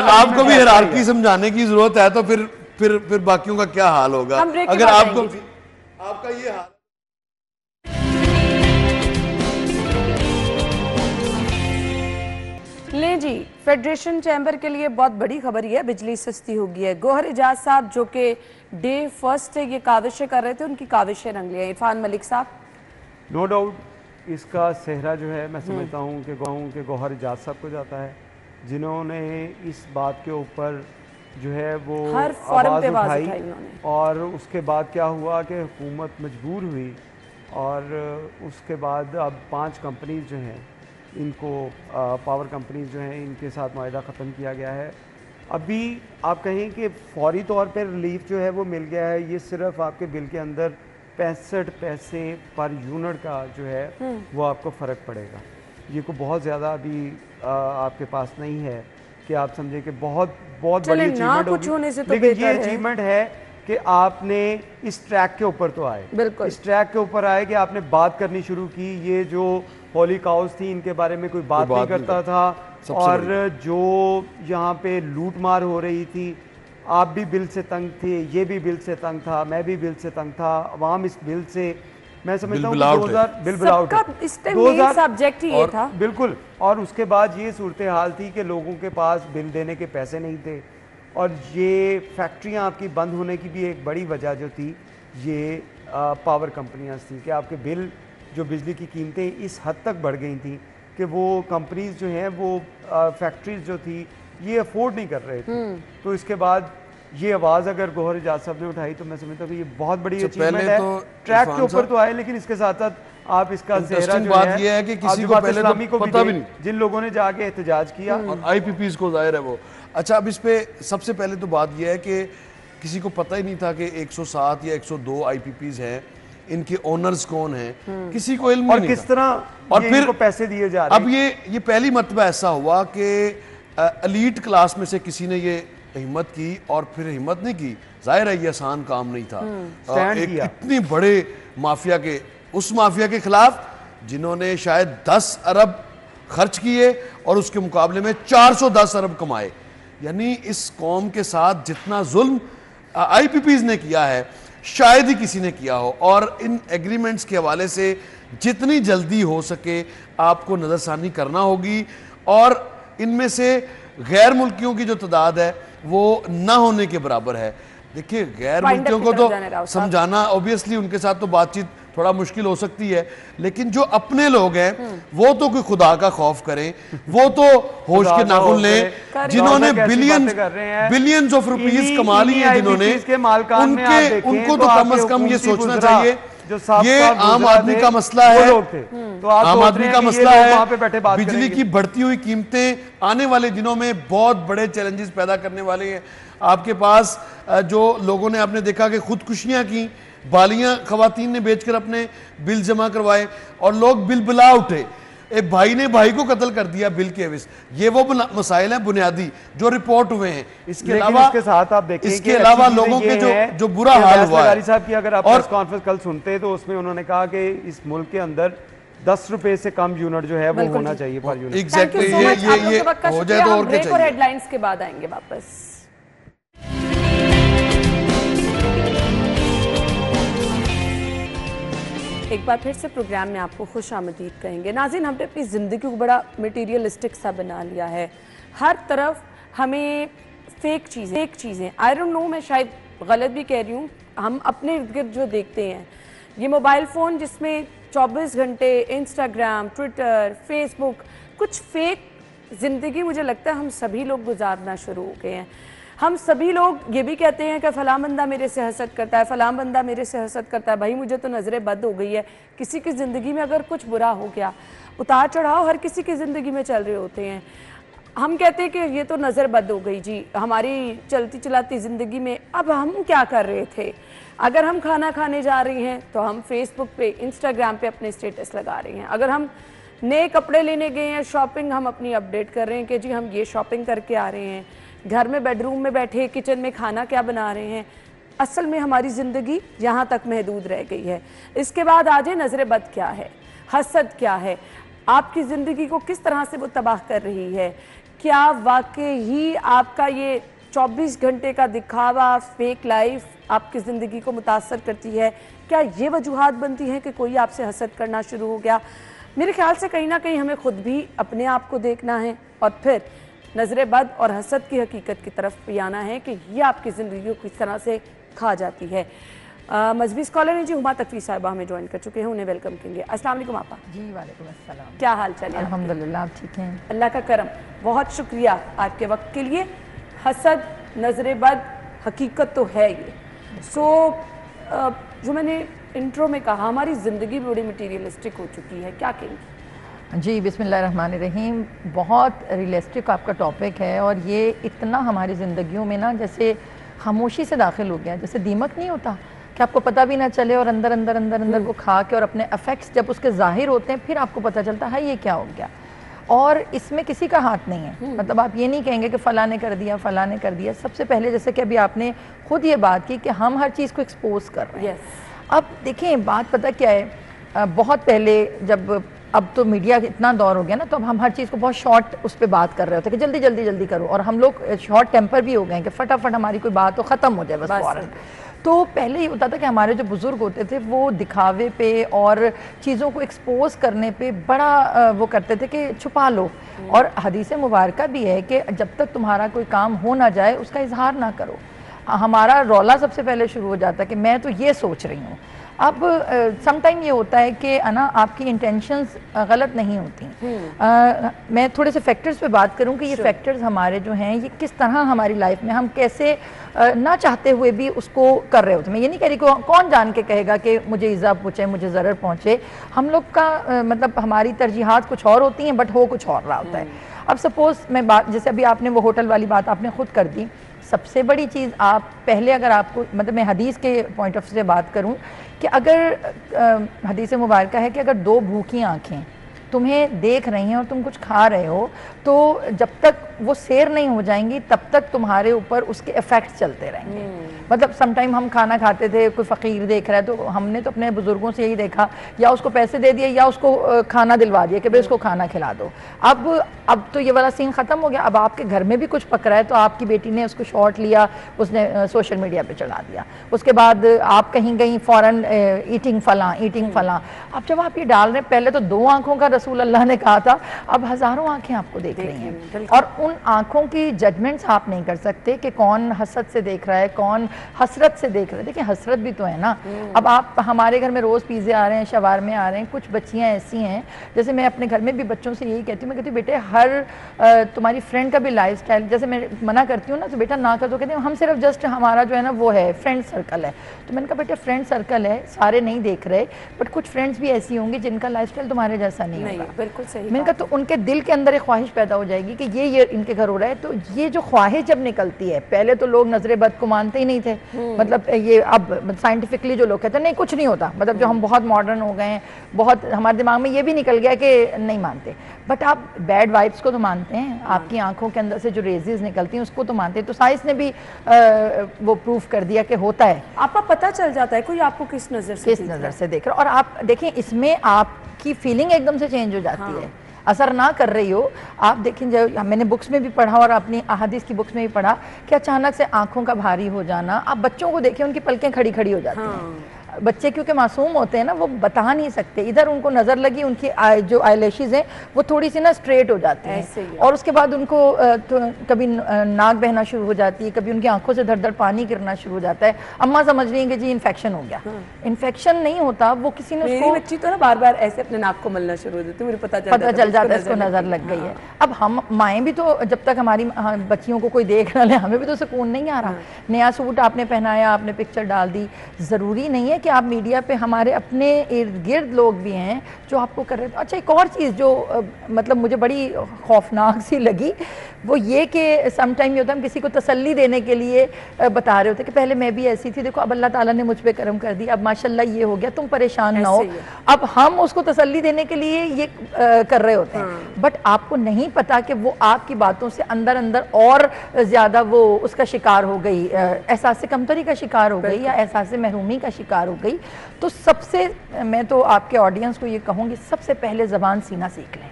C: آپ کو بھی ہیرارکی سمجھانے کی ضرورت ہے تو پھر باقیوں کا کیا حال ہوگا اگر آپ کو آپ کا یہ حال.
B: لیں جی, فیڈریشن چیمبر کے لیے بہت بڑی خبر یہ ہے, بجلی سستی ہو گئی ہے. گوہر اجاز صاحب جو کہ ڈے فرسٹ یہ کاوشیں کر رہے تھے, ان کی کاوشیں رنگ لیا. عرفان ملک صاحب,
A: نو ڈاؤٹ اس کا صحرا جو ہے میں سمجھتا ہوں کہ گوہر اجاز صاحب کو جاتا ہے, جنہوں نے اس بات کے اوپر جو ہے وہ آواز اٹھائی. اور اس کے بعد کیا ہوا کہ حکومت مجبور ہوئی, اور اس کے بعد اب 5 کمپنیز جو ہیں ان کو پاور کمپنیز جو ہیں ان کے ساتھ معاہدہ ختم کیا گیا ہے. ابھی آپ کہیں کہ فوری طور پہ ریلیف جو ہے وہ مل گیا ہے. یہ صرف آپ کے بل کے اندر 65 پیسے پر یونٹ کا جو ہے وہ آپ کو فرق پڑے گا. یہ کو بہت زیادہ ابھی آپ کے پاس نہیں ہے کہ آپ سمجھیں کہ بہت بڑی اچیومنٹ ہوگی, لیکن یہ اچیومنٹ ہے کہ آپ نے اس ٹریک کے اوپر تو آئے, اس ٹریک کے اوپر آئے کہ آپ نے بات کرنی شروع کی. یہ جو ہولی کاؤز تھی ان کے بارے میں کوئی بات نہیں کرتا تھا, اور جو یہاں پہ لوٹ مار ہو رہی تھی, آپ بھی بل سے تنگ تھے, یہ بھی بل سے تنگ تھا, میں بھی بل سے تنگ تھا, عوام اس بل سے میں سمجھتا ہوں 2000 بل بل آؤٹ ہے بالکل. اور اس کے بعد یہ صورتحال تھی کہ لوگوں کے پاس بل دینے کے پیسے نہیں تھے, اور یہ فیکٹریاں آپ کی بند ہونے کی بھی ایک بڑی وجہ جو تھی یہ پاور کمپنیاں تھیں کہ آپ کے بل جو بجلی کی قیمتیں اس حد تک بڑھ گئی تھیں کہ وہ کمپنیز جو ہیں وہ فیکٹریز جو تھی یہ افورڈ نہیں کر رہے تھے. تو اس کے بعد یہ آواز اگر گوہر اجاز صاحب نے اٹھائی تو میں سمجھتا ہوں کہ یہ بہت بڑی اچیومنٹ ہے. ٹریک کے اوپر تو آئے, لیکن اس کے ساتھ ساتھ آپ اس کا زہرہ جو ہے
C: کہ کسی کو پہلے تو پتہ بھی نہیں,
A: جن لوگوں نے جا کے احتجاج کیا
C: اور آئی پی پیز کو ظاہر ہے وہ. اچھا, اب اس پہ سب سے پہلے تو بات یہ ہے کہ کسی کو پتہ ہی نہیں تھا کہ 107 یا 102 آئی پی پیز ہیں, ان کے اونرز کون ہیں, کسی کو علم نہیں تھا,
A: اور کس طرح
C: اور پھر
A: پیسے دیے جا رہے ہیں.
C: اب یہ پہلی مرتبہ ایسا ہوا کہ ایلیٹ کلاس میں سے کسی نے یہ ہمت کی, اور پھر ہمت نہیں کی, ظاہر ہے یہ آسان کام نہیں تھا, ایک اتنی بڑے مافیا کے, اس مافیا کے خلاف جنہوں نے شاید 10 ارب خرچ کیے اور اس کے مقابلے میں 410 ارب کمائے. یعنی اس قوم کے ساتھ جتنا ظلم آئی پی پیز نے کیا ہے شاید ہی کسی نے کیا ہو, اور ان ایگریمنٹس کے حوالے سے جتنی جلدی ہو سکے آپ کو نظر ثانی کرنا ہوگی, اور ان میں سے غیر ملکیوں کی جو تعداد ہے وہ نہ ہونے کے برابر ہے. دیکھیے غیر ملکیوں کو تو سمجھانا اوبیسلی ان کے ساتھ تو بات چیت تھوڑا مشکل ہو سکتی ہے, لیکن جو اپنے لوگ ہیں وہ تو کوئی خدا کا خوف کریں, وہ تو ہوش کے ناخن لیں, جنہوں نے بلینز آف روپیز کما لی ہیں, جنہوں نے ان کو تو کم از کم یہ سوچنا چاہیے یہ عام آدمی کا مسئلہ ہے, عام آدمی کا مسئلہ ہے. بجلی کی بڑھتی ہوئی قیمتیں آنے والے دنوں میں بہت بڑے چیلنجز پیدا کرنے والے ہیں. آپ کے پاس جو لوگوں نے آپ نے دیکھا کہ خودکشیاں کی, بالیاں خواتین نے بیچ کر اپنے بل جمع کروائے, اور لوگ بل بلا اٹھے. ایک بھائی نے بھائی کو قتل کر دیا بل کے عوض. یہ وہ مسائل ہیں بنیادی جو رپورٹ ہوئے ہیں. اس کے علاوہ
A: اس کے ساتھ آپ دیکھیں
C: اس کے علاوہ لوگوں کے جو برا حال ہوا ہے.
A: صاحب کی اگر آپ پریس کانفرنس کل سنتے تو اس میں انہوں نے کہا کہ اس ملک کے اندر 10 روپے سے کم یونٹ جو ہے وہ ہونا چاہیے پر یونٹ.
C: ایگزیکٹلی یہ ہو جائے تو اور کیا چاہیے.
B: ہیڈ لائنز کے بعد آئیں گے واپس. ایک بار پھر سے پروگرام میں آپ کو خوش آمدید کہیں گے. ناظرین, ہم نے اپنی زندگی کو بڑا میٹیریلسٹک سا بنا لیا ہے. ہر طرف ہمیں فیک چیزیں آئی ڈونٹ نو, میں شاید غلط بھی کہہ رہی ہوں, ہم اپنے ارد گرد جو دیکھتے ہیں یہ موبائل فون جس میں 24 گھنٹے انسٹاگرام, ٹویٹر, فیس بک, کچھ فیک زندگی مجھے لگتا ہے ہم سبھی لوگ گزارنا شروع ہو گئے ہیں. ہم سبھی لوگ یہ بھی کہتے ہیں کہ فلاں بندہ میرے سے حسد کرتا ہے, فلاں بندہ میرے سے حسد کرتا ہے. بھائی مجھے تو نظر بد ہو گئی ہے. کسی کی زندگی میں اگر کچھ برا ہو گیا, اتار چڑھاؤ ہر کسی کی زندگی میں چل رہے ہوتے ہیں, ہم کہتے ہیں کہ یہ تو نظر بد ہو گئی جی ہماری چلتی چلاتی زندگی میں. اب ہم کیا کر رہے تھے؟ اگر ہم کھانا کھانے جا رہے ہیں تو ہم فیس بک پہ, انسٹاگرام پہ اپنے اسٹیٹس لگا رہے ہیں. اگر ہم نئے کپڑے لینے گئے ہیں, شاپنگ ہم اپنی اپڈیٹ کر رہے ہیں کہ جی ہم یہ شاپنگ کر کے آ رہے ہیں. گھر میں بیڈ روم میں بیٹھے کچن میں کھانا کیا بنا رہے ہیں. اصل میں ہماری زندگی یہاں تک محدود رہ گئی ہے. اس کے بعد آجے نظر بد کیا ہے, حسد کیا ہے, آپ کی زندگی کو کس طرح سے وہ تباہ کر رہی ہے. کیا واقعی آپ کا یہ 24 گھنٹے کا دکھاوا, فیک لائف آپ کی زندگی کو متاثر کرتی ہے؟ کیا یہ وجوہات بنتی ہیں کہ کوئی آپ سے حسد کرنا شروع ہو گیا؟ میرے خیال سے کہیں نہ کہیں ہمیں خود بھی اپنے آپ کو دیکھنا ہے اور پھر نظر بد اور حسد کی حقیقت کی طرف بھی آنا ہے کہ یہ آپ کی زندگی کو کس طرح سے کھا جاتی ہے. مذہبی اسکالر ہیں جی ہما تقوی صاحبہ ہمیں جوائن کر چکے ہیں, انہیں ویلکم کریں گے. السلام علیکم آپا.
D: جی وعلیکم السلام.
B: کیا حال چال ہے؟
D: الحمدللہ آپ ٹھیک ہیں؟
B: اللہ کا کرم. بہت شکریہ آپ کے وقت کے لیے. حسد, نظر بد حقیقت تو ہے یہ. جو میں نے انٹرو میں کہا ہماری زندگی بڑی مٹیریلسٹک ہو چکی ہے, کیا کہیں گے؟
D: جی بسم اللہ الرحمن الرحیم. بہت ریئلسٹک آپ کا ٹاپک ہے اور یہ اتنا ہماری زندگیوں میں نا جیسے خاموشی سے داخل ہو گیا, جیسے دیمک نہیں ہوتا کہ آپ کو پتہ بھی نہ چلے اور اندر اندر اندر اندر کو کھا کے, اور اپنے افیکٹس جب اس کے ظاہر ہوتے ہیں پھر آپ کو پتہ چلتا ہے یہ کیا ہو گیا. اور اس میں کسی کا ہاتھ نہیں ہے. مطلب آپ یہ نہیں کہیں گے کہ فلاں نے کر دیا, فلاں نے کر دیا. سب سے پہلے جیسے کہ ابھی آپ نے خود یہ بات کی کہ ہم ہر چیز کو ایکسپوز کر رہے ہیں. اب دیکھیں بات پتہ کیا ہے, بہت پہلے جب اب تو میڈیا اتنا دور ہو گیا نا, تو اب ہم ہر چیز کو بہت شارٹ اس پہ بات کر رہے ہوتے ہیں کہ جلدی جلدی جلدی کرو, اور ہم لوگ شارٹ ٹیمپر بھی ہو گئے ہیں کہ فٹافٹ ہماری کوئی بات تو ختم ہو جائے بس فوراً. تو پہلے یہ ہوتا تھا کہ ہمارے جو بزرگ ہوتے تھے وہ دکھاوے پہ اور چیزوں کو ایکسپوز کرنے پہ بڑا وہ کرتے تھے کہ چھپا لو. اور حدیث مبارکہ بھی ہے کہ جب تک تمہارا کوئی کام ہو نہ جائے اس کا اظہار نہ کرو. ہمارا رولا سب سے پہلے شروع ہو جاتا ہے کہ میں تو یہ سوچ رہی ہوں. اب سم ٹائم یہ ہوتا ہے کہ نا آپ کی انٹینشنز غلط نہیں ہوتی. میں تھوڑے سے فیکٹرز پہ بات کروں کہ یہ فیکٹرز ہمارے جو ہیں یہ کس طرح ہماری لائف میں ہم کیسے نہ چاہتے ہوئے بھی اس کو کر رہے ہوتے ہیں. میں یہ نہیں کہہ رہی کہ کون جان کے کہے گا کہ مجھے ایزا پہنچے, مجھے ضرر پہنچے. ہم لوگ کا مطلب ہماری ترجیحات کچھ اور ہوتی ہیں بٹ ہو کچھ اور رہا ہوتا ہے. اب سپوز میں بات, جیسے ابھی آپ نے وہ ہوٹل والی بات آپ نے خود کر دی. سب سے بڑی چیز آپ پہلے اگر آپ کو مطلب میں حدیث کے پوائنٹ آف سے بات کروں کہ اگر حدیث مبارکہ ہے کہ اگر دو بھوکی آنکھیں تمہیں دیکھ رہی ہیں اور تم کچھ کھا رہے ہو تو جب تک وہ سیر نہیں ہو جائیں گی تب تک تمہارے اوپر اس کے ایفیکٹس چلتے رہیں گے. مطلب سم ٹائم ہم کھانا کھاتے تھے, کوئی فقیر دیکھ رہا ہے تو ہم نے تو اپنے بزرگوں سے یہی دیکھا, یا اس کو پیسے دے دیے یا اس کو کھانا دلوا دیا کہ بھئی اس کو کھانا کھلا دو. اب تو یہ والا سین ختم ہو گیا. اب آپ کے گھر میں بھی کچھ پک رہا ہے تو آپ کی بیٹی نے اس کو شارٹ لیا, اس نے سوشل میڈیا پہ چڑھا دیا. اس کے بعد آپ کہیں گئی فوراً ایٹنگ فلاں. اب جب آپ یہ ڈال رہے ہیں, پہلے تو 2 آنکھوں کا رسول اللہ نے کہا تھا, اب ہزاروں آنکھیں آپ کو دیکھ رہی ہیں. اور ان آنکھوں کی ججمنٹس آپ نہیں کر سکتے کہ کون حسد سے دیکھ رہا ہے, کون حسرت سے دیکھ رہا ہے. دیکھیں حسرت بھی تو ہے نا. اب آپ ہمارے گھر میں روز پیزے آ رہے ہیں, شوارمے آ رہے ہیں. کچھ بچیاں ایسی ہیں, جیسے میں اپنے گھر میں بھی بچوں سے یہی کہتی ہوں, میں کہتی ہوں بیٹے ہر تمہاری فرینڈ کا بھی لائف سٹائل, جیسے میں منع کرتی ہوں نا تو بیٹا نہ کر دو, کہتے ہیں ہم صرف جسٹ ہمارا جو ہے نا وہ ہے فرینڈ سرکل ہے. تو میں نے کہا بیٹا فرینڈ سرکل ہے, سارے نہیں دیکھ رہے, بٹ کچھ فرینڈس بھی ایسی ہوں گی جن کا لائف سٹائل تمہارے جیسا نہیں ہوگا.
B: بالکل صحیح.
D: میں نے کہا تو ان کے دل کے اندر ایک خواہش پیدا ہو جائے گی کہ ان کے گھر ہو رہا ہے. تو یہ جو خواہش جب نکلتی ہے, پہلے تو لوگ نظر بد کو مانتے ہی نہیں تھے, مطلب یہ اب سائنٹیفکلی جو لوگ کہتے ہیں نہیں کچھ نہیں ہوتا, مطلب جو ہم بہت ماڈرن ہو گئے ہیں, بہت ہمارے دماغ میں یہ بھی نکل گیا کہ نہیں مانتے. بٹ آپ بیڈ وائبس کو تو مانتے ہیں, آپ کی آنکھوں کے اندر سے جو ریزز نکلتی ہیں اس کو تو مانتے ہیں. تو سائنس نے بھی وہ پروف کر دیا کہ ہوتا ہے.
B: آپ کو پتہ چل جاتا ہے کوئی آپ کو کس نظر سے
D: دیکھ رہا, اور آپ دیکھیں اس میں آپ کی فیلنگ ایک دم سے چینج ہو جاتی ہے, اثر نہ کر رہی ہو. آپ دیکھیں میں نے بکس میں بھی پڑھا اور اپنی احادیث کی بکس میں بھی پڑھا کہ اچانک سے آنکھوں کا بھاری ہو جانا. آپ بچوں کو دیکھیں ان کی پلکیں کھڑی کھڑی ہو جاتی ہیں. بچے کیونکہ معصوم ہوتے ہیں نا, وہ بتا نہیں سکتے, ادھر ان کو نظر لگی, ان کی جو آئی لیشز ہیں وہ تھوڑی سی نا اسٹریٹ ہو جاتی ہیں, اور اس کے بعد ان کو کبھی ناک بہنا شروع ہو جاتی ہے, کبھی ان کی آنکھوں سے دھڑ دھڑ پانی گرنا شروع ہو جاتا ہے. اماں سمجھ رہی ہیں کہ جی انفیکشن ہو گیا. انفیکشن نہیں ہوتا, وہ کسی نے
B: میری بچی تو نا بار بار ایسے اپنے ناک کو ملنا شروع ہو جاتی ہے, مجھے پتہ
D: چل جاتا ہے اس کو نظر لگ گئی ہے. اب ہم مائیں بھی تو جب تک ہماری بچیوں کو کوئی دیکھ نہ لے, ہمیں بھی تو سکون نہیں آ رہا. نیا سوٹ آپ نے پہنایا, آپ نے پکچر ڈال دی, ضروری نہیں ہے کہ آپ میڈیا پہ ہمارے اپنے ارد گرد لوگ بھی ہیں جو آپ کو کر رہے ہیں. اچھا ایک اور چیز جو مطلب مجھے بڑی خوفناک سی لگی, وہ یہ کہ سم ٹائم یہ ہوتا ہے ہم کسی کو تسلی دینے کے لیے بتا رہے ہوتے کہ پہلے میں بھی ایسی تھی, دیکھو اب اللہ تعالیٰ نے مجھ پہ کرم کر دی, اب ماشاءاللہ یہ ہو گیا, تم پریشان نہ ہو. اب ہم اس کو تسلی دینے کے لیے یہ کر رہے ہوتے ہیں, بٹ آپ کو نہیں پتا کہ وہ آپ کی باتوں سے اندر اندر اور زیادہ وہ اس کا شکار ہو گئی, احساس کمتری کا شکار ہو گئی, یا احساس محرومی کا شکار ہو گئی. تو سب سے میں تو آپ کے آڈینس کو یہ کہوں گی, سب سے پہلے زبان سینا سیکھ لیں.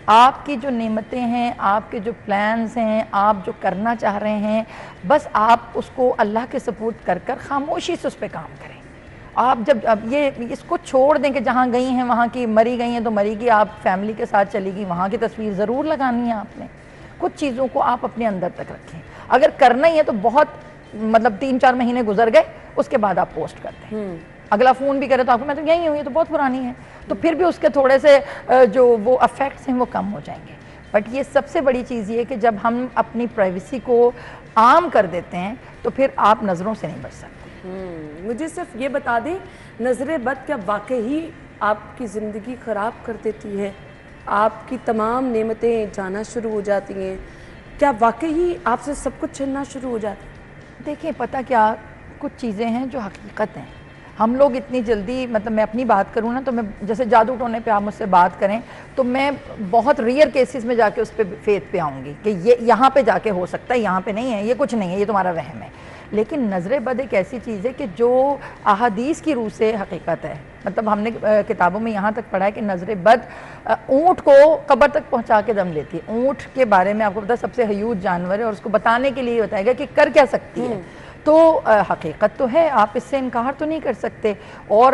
D: آپ کی جو نعمتیں ہیں, آپ کے جو پلانز ہیں, آپ جو کرنا چاہ رہے ہیں, بس آپ اس کو اللہ کے سپورٹ کر کر خاموشی سے اس پہ کام کریں. آپ جب اب یہ اس کو چھوڑ دیں کہ جہاں گئی ہیں وہاں کی مری گئی ہیں تو مری گئی, آپ فیملی کے ساتھ چلی گئی, وہاں کی تصویر ضرور لگانی ہے آپ نے. کچھ چیزوں کو آپ اپنے اندر تک رکھیں. اگر کرنا ہی ہے تو بہت مطلب 3-4 مہینے گزر گئے, اس کے بعد آپ پوسٹ کرتے ہیں. اگلا فون بھی کرے تو آپ کو میں تو یہی ہوں, یہ تو بہت پرانی ہے, تو پھر بھی اس کے تھوڑے سے جو وہ افیکٹس ہیں وہ کم ہو جائیں گے. بٹ یہ سب سے بڑی چیز یہ ہے کہ جب ہم اپنی پرائیویسی کو عام کر دیتے ہیں تو پھر آپ نظروں سے نہیں بچ سکتے.
B: مجھے صرف یہ بتا دیں, نظر بد کیا واقعی آپ کی زندگی خراب کر دیتی ہے؟ آپ کی تمام نعمتیں جانا شروع ہو جاتی ہیں؟ کیا واقعی آپ سے سب کچھ چھننا شروع ہو جاتا ہے؟
D: دیکھیں پتہ کیا, کچھ چیزیں ہیں جو حقیقت ہیں. ہم لوگ اتنی جلدی, مطلب میں اپنی بات کروں نا تو میں جیسے جادو ٹونے پہ آپ مجھ سے بات کریں تو میں بہت ریئر کیسز میں جا کے اس پہ فیتھ پہ آؤں گی کہ یہ یہاں پہ جا کے ہو سکتا ہے, یہاں پہ نہیں ہے, یہ کچھ نہیں ہے, یہ تمہارا وہم ہے. لیکن نظر بد ایک ایسی چیز ہے کہ جو احادیث کی روح سے حقیقت ہے. مطلب ہم نے کتابوں میں یہاں تک پڑھا ہے کہ نظر بد اونٹ کو قبر تک پہنچا کے دم لیتی ہے. اونٹ کے بارے میں آپ کو پتا سب سے حیوج جانور ہے, اور اس کو بتانے کے لیے بتائے گا کہ کر کیا سکتی ہے. تو حقیقت تو ہے, آپ اس سے انکار تو نہیں کر سکتے. اور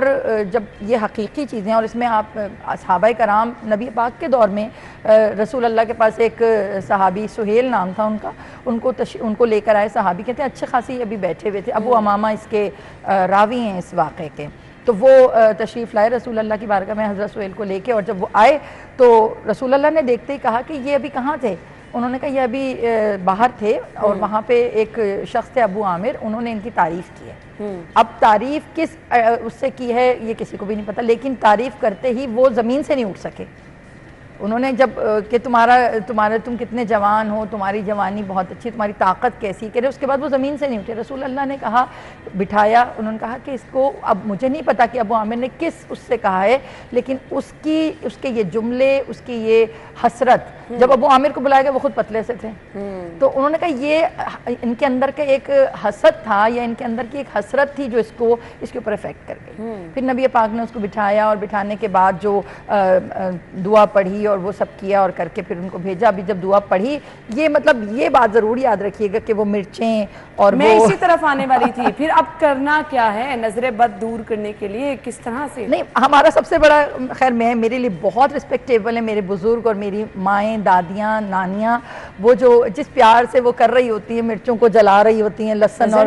D: جب یہ حقیقی چیزیں, اور اس میں آپ صحابہ کرام نبی پاک کے دور میں رسول اللہ کے پاس ایک صحابی سہیل نام تھا ان کا, ان کو لے کر آئے صحابی, کہتے ہیں اچھے خاصی ابھی بیٹھے ہوئے تھے, ابو امامہ اس کے راوی ہیں اس واقعے کے, تو وہ تشریف لائے رسول اللہ کی بارگاہ میں حضرت سہیل کو لے کے. اور جب وہ آئے تو رسول اللہ نے دیکھتے ہی کہا کہ یہ ابھی کہاں تھے؟ انہوں نے کہا یہ ابھی باہر تھے, اور وہاں پہ ایک شخص تھے ابو عامر, انہوں نے ان کی تعریف کی ہے. اب تعریف کس اس سے کی ہے یہ کسی کو بھی نہیں پتا, لیکن تعریف کرتے ہی وہ زمین سے نہیں اٹھ سکے. انہوں نے جب کہ تم کتنے جوان ہو, تمہاری جوانی بہت اچھی, تمہاری طاقت کیسی, کہ اس کے بعد وہ زمین سے نہیں اٹھے. رسول اللہ نے کہا, بٹھایا, انہوں نے کہا کہ اس کو, اب مجھے نہیں پتا کہ ابو عامر نے کس اس سے کہا ہے, لیکن اس کے یہ جملے, اس کی یہ حسرت, جب ابو عامر کو بلائے گا وہ خود پتلے سے تھے, تو انہوں نے کہا یہ ان کے اندر کا ایک حسد تھا, یا ان کے اندر کی ایک حسرت تھی جو اس کے اوپر افیکٹ کر گئی. پھر نبی پاک نے اس کو بٹھایا, اور بٹھانے کے بعد جو دعا پڑھی اور وہ سب کیا, اور کر کے پھر ان کو بھیجا. ابھی جب دعا پڑھی, یہ مطلب یہ بات ضرور یاد رکھیے گا کہ وہ مرچیں, اور
B: میں اسی طرف آنے والی تھی, پھر اب کرنا کیا ہے نظر بد دور کرنے کے لیے, کس طرح سے؟
D: نہیں, ہمارا سب سے بڑا, خیر میرے لیے بہت رسپیکٹیبل ہے میرے بزرگ اور میری مائیں, دادیاں, نانیاں, وہ جو جس پیار سے وہ کر رہی ہوتی ہیں, مرچوں کو جلا رہی ہوتی ہیں, لہسن, اور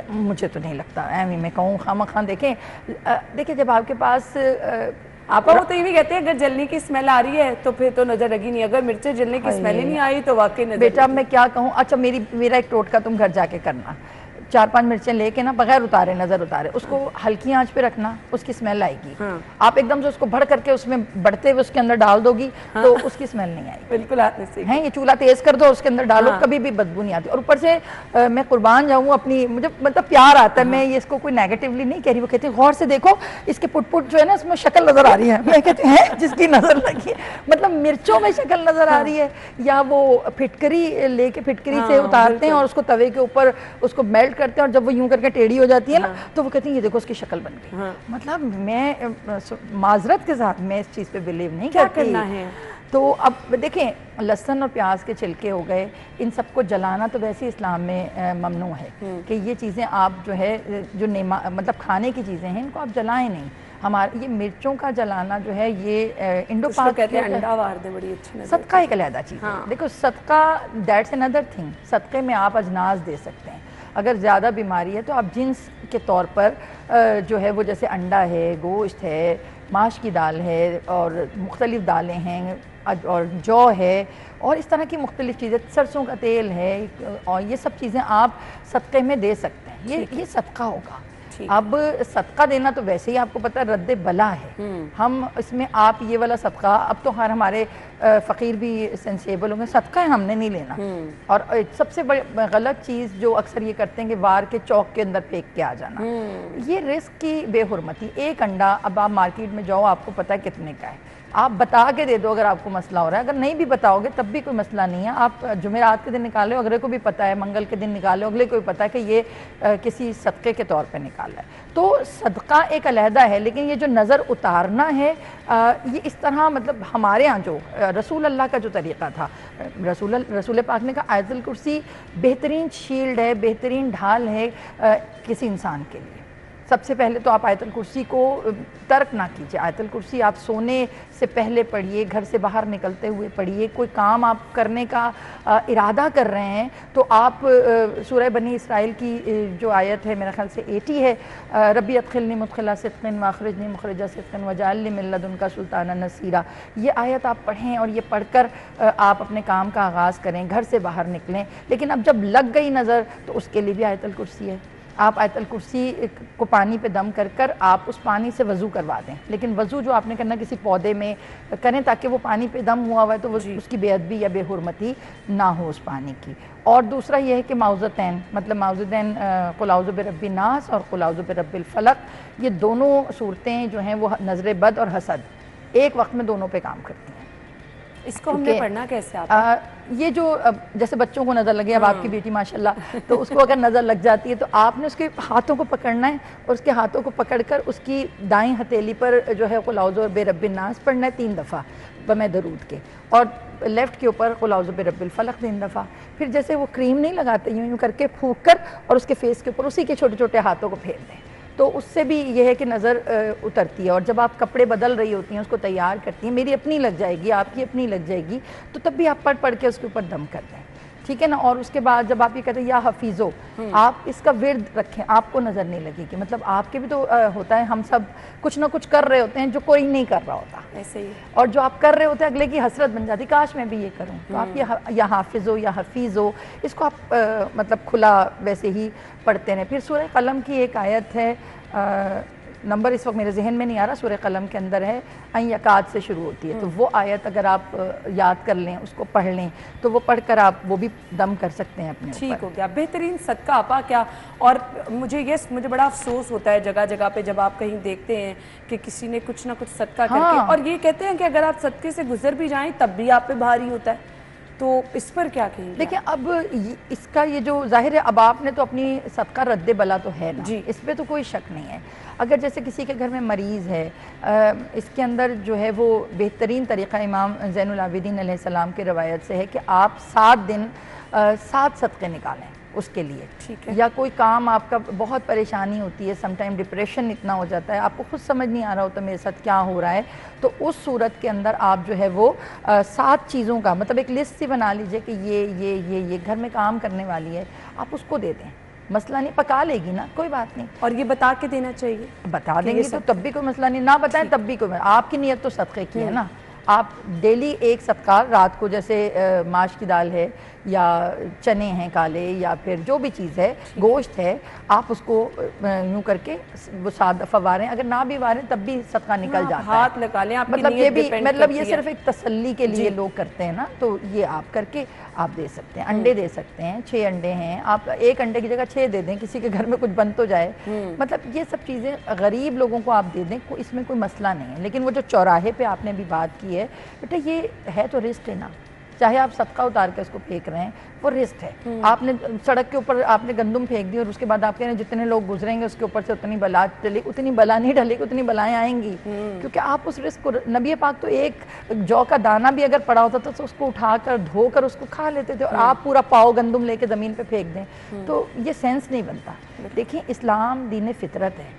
D: مجھے تو نہیں لگتا ایویں میں کہوں خواہ دیکھیں جب آپ کے پاس
B: آپ وہ تو یہ بھی کہتے ہیں اگر جلنے کی اسمیل آ رہی ہے تو پھر تو نظر لگی نہیں, اگر مرچیں جلنے کی اسمیل ہی نہیں آئی تو واقعی نظر.
D: بیٹا میں کیا کہوں, اچھا میرا ایک ٹوٹکا تم گھر جا کے کرنا, 4-5 مرچیں لے کے نا بغیر اتارے نظر اتارے اس کو ہلکی آنچ پہ رکھنا, اس کی سمیل آئے گی. آپ ایک دم سے اس کو بڑھ کر کے اس میں بڑھتے ہوئے اس کے اندر ڈال دو گی تو اس کی سمیل نہیں آئے گی.
B: بالکل آپ نے صحیح.
D: یہ چولہا تیز کر دو, اس کے اندر ڈالو, کبھی بھی بدبو نہیں آتی. اور اوپر سے میں قربان جاؤں اپنی, مجھے مطلب پیار آتا ہے, میں یہ اس کو کوئی نیگیٹیولی نہیں کہہ رہی. وہ کہتے ہیں غور سے دیکھو اس کے پٹ پٹ جو ہے نا اس میں شکل نظر آ رہی ہے. میں کہتی ہوں جس کی نظر لگی ہے, مطلب مرچوں میں شکل نظر آ رہی ہے, یا وہ پھٹکری لے کے پھٹکری سے اتارتے ہیں اور اس کو توے کے اوپر اس کو میلٹ کرتے ہیں, اور جب وہ یوں کر کے ٹیڑھی ہو جاتی ہے نا تو وہ کہتی ہیں یہ دیکھو اس کی شکل بن گئی. مطلب میں معذرت کے ساتھ میں اس چیز پہ بلیو نہیں کرتی.
B: کیا کرنا ہے؟
D: تو اب دیکھیں لہسن اور پیاز کے چھلکے ہو گئے, ان سب کو جلانا تو ویسے اسلام میں ممنوع ہے کہ یہ چیزیں آپ جو ہے جو مطلب کھانے کی چیزیں ہیں ان کو آپ جلائیں نہیں. ہمارے یہ مرچوں کا جلانا جو ہے یہ انڈو پاک
B: کہتے ہیں انڈا وار دے, بڑی اچھی نظر.
D: صدقہ ایک علیحدہ چیز ہے. دیکھو صدقہ دیٹس another thing. صدقے میں آپ اجناس دے سکتے ہیں. اگر زیادہ بیماری ہے تو آپ جنس کے طور پر جو ہے وہ جیسے انڈا ہے, گوشت ہے, ماش کی دال ہے, اور مختلف دالیں ہیں, اور جو ہے, اور اس طرح کی مختلف چیزیں, سرسوں کا تیل ہے, اور یہ سب چیزیں آپ صدقے میں دے سکتے ہیں. یہ صدقہ ہوگا. اب صدقہ دینا تو ویسے ہی آپ کو پتہ رد بلا ہے. ہم اس میں آپ یہ والا صدقہ, اب تو ہمارے فقیر بھی سینسیبل ہوں گے, صدقہ ہے ہم نے نہیں لینا. اور سب سے بڑی غلط چیز جو اکثر یہ کرتے ہیں کہ وار کے چوک کے اندر پھینک کے آ جانا, یہ رزق کی بے حرمتی. ایک انڈا اب آپ مارکیٹ میں جاؤ آپ کو پتہ ہے کتنے کا ہے, آپ بتا کے دے دو اگر آپ کو مسئلہ ہو رہا ہے. اگر نہیں بھی بتاؤ گے تب بھی کوئی مسئلہ نہیں ہے. آپ جمعرات کے دن نکالے, اگلے کو بھی پتہ ہے, منگل کے دن نکالے, اگلے کو بھی پتہ ہے کہ یہ کسی صدقے کے طور پہ نکالا ہے. تو صدقہ ایک علیحدہ ہے, لیکن یہ جو نظر اتارنا ہے یہ اس طرح, مطلب ہمارے ہاں جو رسول اللہ کا جو طریقہ تھا, رسول پاک نے کہا آیت الکرسی بہترین شیلڈ ہے, بہترین ڈھال ہے کسی انسان کے لیے. سب سے پہلے تو آپ آیت الکرسی کو ترک نہ کیجیے. آیت الکرسی آپ سونے سے پہلے پڑھیے, گھر سے باہر نکلتے ہوئے پڑھیے. کوئی کام آپ کرنے کا ارادہ کر رہے ہیں تو آپ سورہ بنی اسرائیل کی جو آیت ہے میرے خیال سے 80 ہے, ربی ادخلنی مدخلا صدق واخرجنی مخرج صدق واجعل لی من لدنک سلطانا نصیرا. یہ آیت آپ پڑھیں اور یہ پڑھ کر آپ اپنے کام کا آغاز کریں, گھر سے باہر نکلیں. لیکن اب جب لگ گئی نظر تو اس کے لیے بھی آیت الکرسی ہے. آپ آیت الکرسی کو پانی پہ دم کر کر آپ اس پانی سے وضو کروا دیں. لیکن وضو جو آپ نے کرنا کسی پودے میں کریں تاکہ وہ پانی پہ دم ہوا ہوا ہے تو اس کی بے ادبی یا بے حرمتی نہ ہو اس پانی کی. اور دوسرا یہ ہے کہ معوذتین, مطلب معوذتین قل اعوذ برب الناس اور قل اعوذ برب الفلق, یہ دونوں صورتیں جو ہیں وہ نظر بد اور حسد ایک وقت میں دونوں پہ کام کرتی ہیں.
B: اس کو ہم نے پڑھنا کیسے آتا؟
D: یہ جو جیسے بچوں کو نظر لگے, اب آپ کی بیٹی ماشاءاللہ, تو اس کو اگر نظر لگ جاتی ہے تو آپ نے اس کے ہاتھوں کو پکڑنا ہے اور اس کے ہاتھوں کو پکڑ کر اس کی دائیں ہتھیلی پر جو ہے قل اعوذ برب الناس پڑھنا ہے 3 دفعہ بمے درود کے, اور لیفٹ کے اوپر قل اعوذ برب الفلق 3 دفعہ. پھر جیسے وہ کریم نہیں لگاتے, یوں کر کے پھونک کر اور اس کے فیس کے اوپر اسی کے چھوٹے چھوٹے ہاتھوں کو پھیر دیں, تو اس سے بھی یہ ہے کہ نظر اترتی ہے. اور جب آپ کپڑے بدل رہی ہوتی ہیں, اس کو تیار کرتی ہیں, میری اپنی لگ جائے گی, آپ کی اپنی لگ جائے گی, تو تب بھی آپ پڑھ کے اس کے اوپر دم کر دیں, ٹھیک ہے نا. اور اس کے بعد جب آپ یہ کہتے ہیں یا حفیظو, آپ اس کا ورد رکھیں, آپ کو نظر نہیں لگے گی. مطلب آپ کے بھی تو ہوتا ہے, ہم سب کچھ نہ کچھ کر رہے ہوتے ہیں جو کوئی نہیں کر رہا ہوتا,
B: ایسے ہی,
D: اور جو آپ کر رہے ہوتے ہیں اگلے کی حسرت بن جاتی, کاش میں بھی یہ کروں. تو آپ یا حافظو یا حفیظو, اس کو آپ مطلب کھلا ویسے ہی پڑھتے رہیں. پھر سورہ قلم کی ایک آیت ہے, نمبر اس وقت میرے ذہن میں نہیں آ رہا, سورہ قلم کے اندر ہے, این یکاد سے شروع ہوتی ہے. تو وہ آیت اگر آپ یاد کر لیں, اس کو پڑھ لیں, تو وہ پڑھ کر آپ وہ بھی دم کر سکتے ہیں اپنے اوپر.
B: ٹھیک ہو گیا. بہترین صدقہ آپا کیا. اور مجھے بڑا افسوس ہوتا ہے جگہ جگہ پہ جب آپ کہیں دیکھتے ہیں کہ کسی نے کچھ نہ کچھ صدقہ کر کے, اور یہ کہتے ہیں کہ اگر آپ صدقے سے گزر بھی جائیں تب بھی آپ پہ بھاری ہوتا ہے. تو اس پر کیا کہیں گے؟
D: دیکھیں اب اس کا یہ جو ظاہر ہے, اب آپ نے تو اپنی صدقہ رد بلا تو ہے نا, اس پہ تو کوئی شک نہیں ہے. اگر جیسے کسی کے گھر میں مریض ہے, اس کے اندر جو ہے وہ بہترین طریقہ امام زین العابدین علیہ السلام کی روایت سے ہے کہ آپ 7 دن 7 صدقے نکالیں اس کے لیے.
B: ٹھیک ہے.
D: یا کوئی کام آپ کا بہت پریشانی ہوتی ہے, سم ٹائم ڈپریشن اتنا ہو جاتا ہے, آپ کو خود سمجھ نہیں آ رہا ہوتا میرے ساتھ کیا ہو رہا ہے, تو اس صورت کے اندر آپ جو ہے وہ 7 چیزوں کا مطلب ایک لسٹ سی بنا لیجئے کہ یہ گھر میں کام کرنے والی ہے, آپ اس کو دے دیں, مسئلہ نہیں, پکا لے گی نا, کوئی بات نہیں.
B: اور یہ بتا کے دینا چاہیے,
D: بتا دیں گے تو تب بھی کوئی مسئلہ نہیں, نہ بتائیں تب بھی کوئی, آپ کی نیت تو صدقے کی ہے نا, آپ ڈیلی ایک صدقہ رات کو، جیسے ماش کی دال ہے یا چنے ہیں کالے یا پھر جو بھی چیز ہے، گوشت ہے، آپ اس کو یوں کر کے وہ 7 دفعہ واریں، اگر نہ بھی واریں تب بھی صدقہ نکل جاتا ہے،
B: ہاتھ لگا لیں. آپ کی
D: مطلب یہ
B: نیت
D: بھی
B: ڈیپینڈ
D: مطلب
B: کرتی
D: یہ
B: ہے.
D: صرف ایک تسلی کے لیے لوگ کرتے ہیں نا، تو یہ آپ کر کے آپ دے سکتے ہیں. انڈے دے سکتے ہیں، 6 انڈے ہیں، آپ 1 انڈے کی جگہ 6 دے دیں، کسی کے گھر میں کچھ بن تو جائے. مطلب یہ سب چیزیں غریب لوگوں کو آپ دے دیں، اس میں کوئی مسئلہ نہیں ہے. لیکن وہ جو چوراہے پہ آپ نے بھی بات کی ہے بیٹا، یہ ہے تو رسک ہے نا، چاہے آپ صدقہ اتار کے اس کو پھینک رہے ہیں، وہ رسک ہے. آپ نے سڑک کے اوپر آپ نے گندم پھینک دی اور اس کے بعد آپ کہہ رہے ہیں جتنے لوگ گزریں گے اس کے اوپر سے اتنی بلا ڈلے، اتنی بلا نہیں ڈلے گی، اتنی بلائیں آئیں گی، کیونکہ آپ اس رسک کو. نبی پاک تو ایک جو کا دانہ بھی اگر پڑا ہوتا تو اس کو اٹھا کر دھو کر اس کو کھا لیتے تھے، اور آپ پورا پاؤ گندم لے کے زمین پہ پھینک دیں، تو یہ سینس نہیں بنتا. دیکھیں اسلام دین فطرت ہے،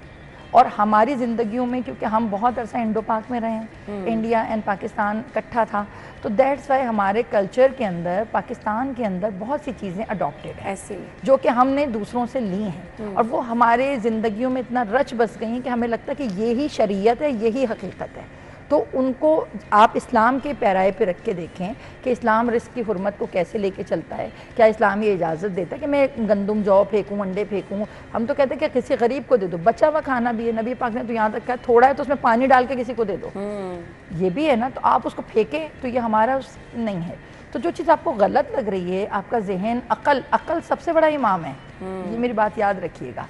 D: اور ہماری زندگیوں میں کیونکہ ہم بہت عرصہ انڈو پاک میں رہے ہیں، انڈیا اینڈ پاکستان اکٹھا تھا، تو دیٹس وائی ہمارے کلچر کے اندر، پاکستان کے اندر بہت سی چیزیں اڈاپٹیڈ ہیں
B: ایسے
D: جو کہ ہم نے دوسروں سے لی ہیں، اور وہ ہمارے زندگیوں میں اتنا رچ بس گئی ہیں کہ ہمیں لگتا ہے کہ یہی شریعت ہے، یہی حقیقت ہے. تو ان کو آپ اسلام کے پیرائے پہ رکھ کے دیکھیں کہ اسلام رزق کی حرمت کو کیسے لے کے چلتا ہے. کیا اسلام یہ اجازت دیتا ہے کہ میں گندم جو پھینکوں، انڈے پھینکوں؟ ہم تو کہتے ہیں کہ کسی غریب کو دے دو، بچا ہوا کھانا بھی ہے. نبی پاک نے تو یہاں تک کہا تھوڑا ہے تو اس میں پانی ڈال کے کسی کو دے دو، یہ بھی ہے نا. تو آپ اس کو پھینکیں تو یہ ہمارا نہیں ہے. تو جو چیز آپ کو غلط لگ رہی ہے، آپ کا ذہن، عقل سب سے بڑا امام ہے، یہ میری بات یاد رکھیے گا.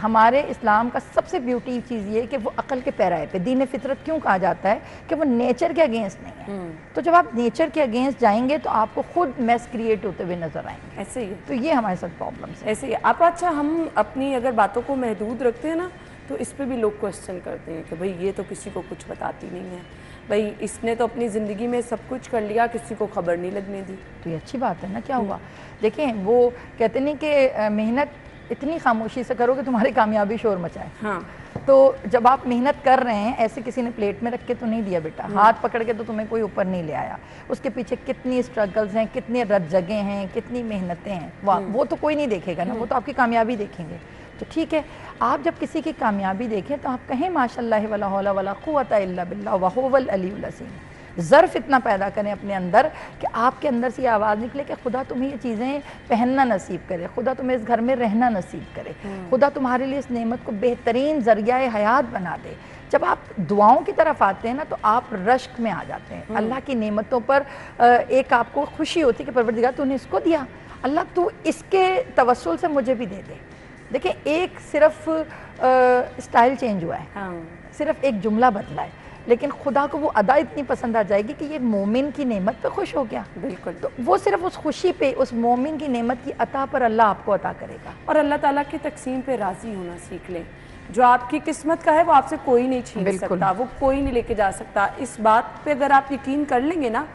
D: ہمارے اسلام کا سب سے بیوٹی چیز یہ ہے کہ وہ عقل کے پیرائے پہ. دین فطرت کیوں کہا جاتا ہے؟ کہ وہ نیچر کے اگینسٹ نہیں ہے. تو جب آپ نیچر کے اگینسٹ جائیں گے تو آپ کو خود میس کریٹ ہوتے ہوئے نظر آئیں گے.
B: ایسے ہی
D: تو یہ ہمارے ساتھ پرابلمس ہیں.
B: ایسے ہی آپ. اچھا، ہم اپنی اگر باتوں کو محدود رکھتے ہیں نا تو اس پہ بھی لوگ کوسچن کرتے ہیں کہ بھئی یہ تو کسی کو کچھ بتاتی نہیں ہے، بھئی اس نے تو اپنی زندگی میں سب کچھ کر لیا، کسی کو خبر نہیں لگنے دی.
D: تو یہ اچھی بات ہے نا. کیا ہوا؟ دیکھیں وہ کہتے نہیں کہ محنت اتنی خاموشی سے کرو کہ تمہاری کامیابی شور مچائے.
B: ہاں،
D: تو جب آپ محنت کر رہے ہیں، ایسے کسی نے پلیٹ میں رکھ کے تو نہیں دیا بیٹا، ہاتھ پکڑ کے تو تمہیں کوئی اوپر نہیں لے آیا. اس کے پیچھے کتنی اسٹرگلز ہیں، کتنی رت جگہیں ہیں، کتنی محنتیں ہیں، وہ تو کوئی نہیں دیکھے گا نا، وہ تو آپ کی کامیابی دیکھیں گے. تو ٹھیک ہے، آپ جب کسی کی کامیابی دیکھیں تو آپ کہیں ماشاء اللہ ولا حول ولا قوۃ الا باللہ وہو العلی العظیم. ظرف اتنا پیدا کریں اپنے اندر کہ آپ کے اندر سے یہ آواز نکلے کہ خدا تمہیں یہ چیزیں پہننا نصیب کرے، خدا تمہیں اس گھر میں رہنا نصیب کرے، خدا تمہارے لیے اس نعمت کو بہترین ذریعہ حیات بنا دے. جب آپ دعاؤں کی طرف آتے ہیں نا تو آپ رشک میں آ جاتے ہیں. اللہ کی نعمتوں پر ایک آپ کو خوشی ہوتی ہے کہ پروردگار تو نے اس کو دیا، اللہ تو اس کے توسل سے مجھے بھی دے دے. دیکھیں ایک صرف اسٹائل چینج ہوا ہے، صرف ایک جملہ بدلا ہے، لیکن خدا کو وہ ادا اتنی پسند آ جائے گی کہ یہ مومن کی نعمت پہ خوش ہو گیا.
B: بالکل.
D: تو وہ صرف اس خوشی پہ، اس مومن کی نعمت کی عطا پر اللہ آپ کو عطا کرے گا.
B: اور اللہ تعالیٰ کی تقسیم پہ راضی ہونا سیکھ لیں. جو آپ کی قسمت کا ہے وہ آپ سے کوئی نہیں چھین سکتا، وہ کوئی نہیں لے کے جا سکتا. اس بات پہ اگر آپ یقین کر لیں گے نا،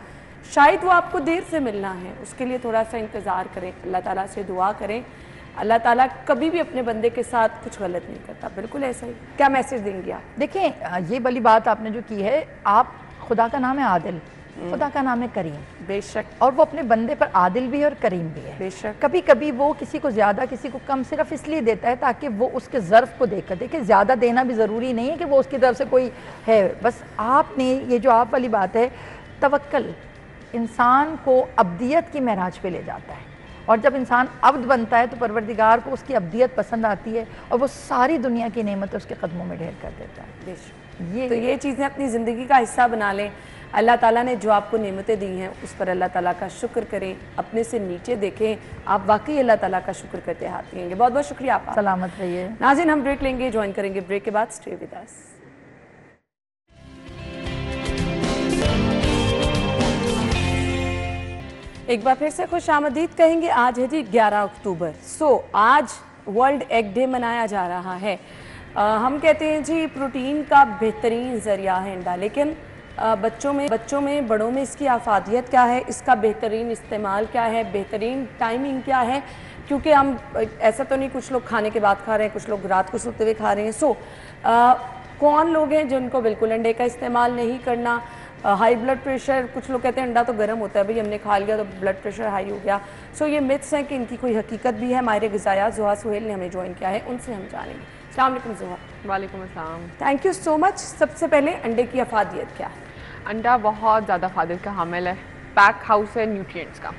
B: شاید وہ آپ کو دیر سے ملنا ہے، اس کے لیے تھوڑا سا انتظار کریں، اللہ تعالیٰ سے دعا کریں. اللہ تعالیٰ کبھی بھی اپنے بندے کے ساتھ کچھ غلط نہیں کرتا. بالکل ایسا ہی. کیا میسج دیں گے آپ؟
D: دیکھیں یہ بلی بات آپ نے جو کی ہے، آپ خدا کا نام ہے عادل، خدا کا نام ہے کریم.
B: بے شک.
D: اور وہ اپنے بندے پر عادل بھی ہے اور کریم بھی ہے.
B: بے شک.
D: کبھی کبھی وہ کسی کو زیادہ کسی کو کم صرف اس لیے دیتا ہے تاکہ وہ اس کے ظرف کو دیکھ کر دیکھے. زیادہ دینا بھی ضروری نہیں ہے کہ وہ اس کی طرف سے کوئی ہے. بس آپ نے یہ جو آپ والی بات ہے، توکل انسان کو ابدیت کی معراج پہ لے جاتا ہے. اور جب انسان عبد بنتا ہے تو پروردگار کو اس کی عبدیت پسند آتی ہے اور وہ ساری دنیا کی نعمت اس کے قدموں میں ڈھیر کر دیتا ہے.
B: تو یہ چیزیں اپنی زندگی کا حصہ بنا لیں. اللہ تعالیٰ نے جو آپ کو نعمتیں دی ہیں اس پر اللہ تعالیٰ کا شکر کریں، اپنے سے نیچے دیکھیں، آپ واقعی اللہ تعالیٰ کا شکر کرتے ہاتھ لیں گے. بہت بہت شکریہ آپ کا.
D: سلامت رہیے.
B: ناظرین ہم بریک لیں گے، جوائن کریں گے بریک کے بعد. Stay with us. ایک بار پھر سے خوش آمدید کہیں گے. آج ہے جی 11 اکتوبر. آج ورلڈ ایگ ڈے منایا جا رہا ہے. ہم کہتے ہیں جی پروٹین کا بہترین ذریعہ ہے انڈا، لیکن بچوں میں بڑوں میں اس کی افادیت کیا ہے، اس کا بہترین استعمال کیا ہے، بہترین ٹائمنگ کیا ہے؟ کیونکہ ہم ایسا تو نہیں کچھ لوگ کھانے کے بعد کھا رہے ہیں، کچھ لوگ رات کو سوتے ہوئے کھا رہے ہیں. کون لوگ ہیں جن کو بالکل انڈے کا استعمال نہیں کرنا؟ ہائی بلڈ پریشر، کچھ لوگ کہتے ہیں انڈا تو گرم ہوتا ہے، بھئی ہم نے کھا لیا تو بلڈ پریشر ہائی ہو گیا. یہ متس ہیں کہ ان کی کوئی حقیقت بھی ہے. ماہر غذائیات زحا سہیل نے ہمیں جوائن کیا ہے، ان سے ہم جانیں گے. السلام علیکم زحا.
E: وعلیکم السلام.
B: تھینک یو سو مچ. سب سے پہلے انڈے کی افادیت کیا ہے؟
E: انڈا بہت زیادہ فائدے کا حامل ہے، پیک ہاؤس ہے نیوٹرینٹس کا.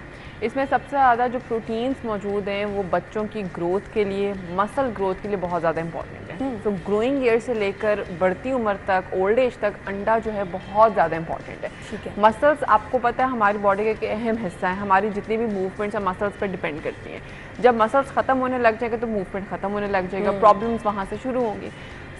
E: اس میں سب سے زیادہ جو پروٹینز موجود ہیں وہ بچوں کی گروتھ کے لیے، مسل گروتھ کے لیے بہت زیادہ امپورٹنٹ ہے. تو گروئنگ ایئر سے لے کر بڑھتی عمر تک، اولڈ ایج تک انڈا جو ہے بہت زیادہ امپورٹنٹ ہے. مسلس آپ کو پتہ ہے ہماری باڈی کا ایک اہم حصہ ہے، ہماری جتنی بھی موومنٹس ہیں مسلس پہ ڈپینڈ کرتی ہیں. جب مسلس ختم ہونے لگ جائیں گے تو موومنٹ ختم ہونے لگ جائے گا، پرابلمس وہاں سے شروع ہوں گی.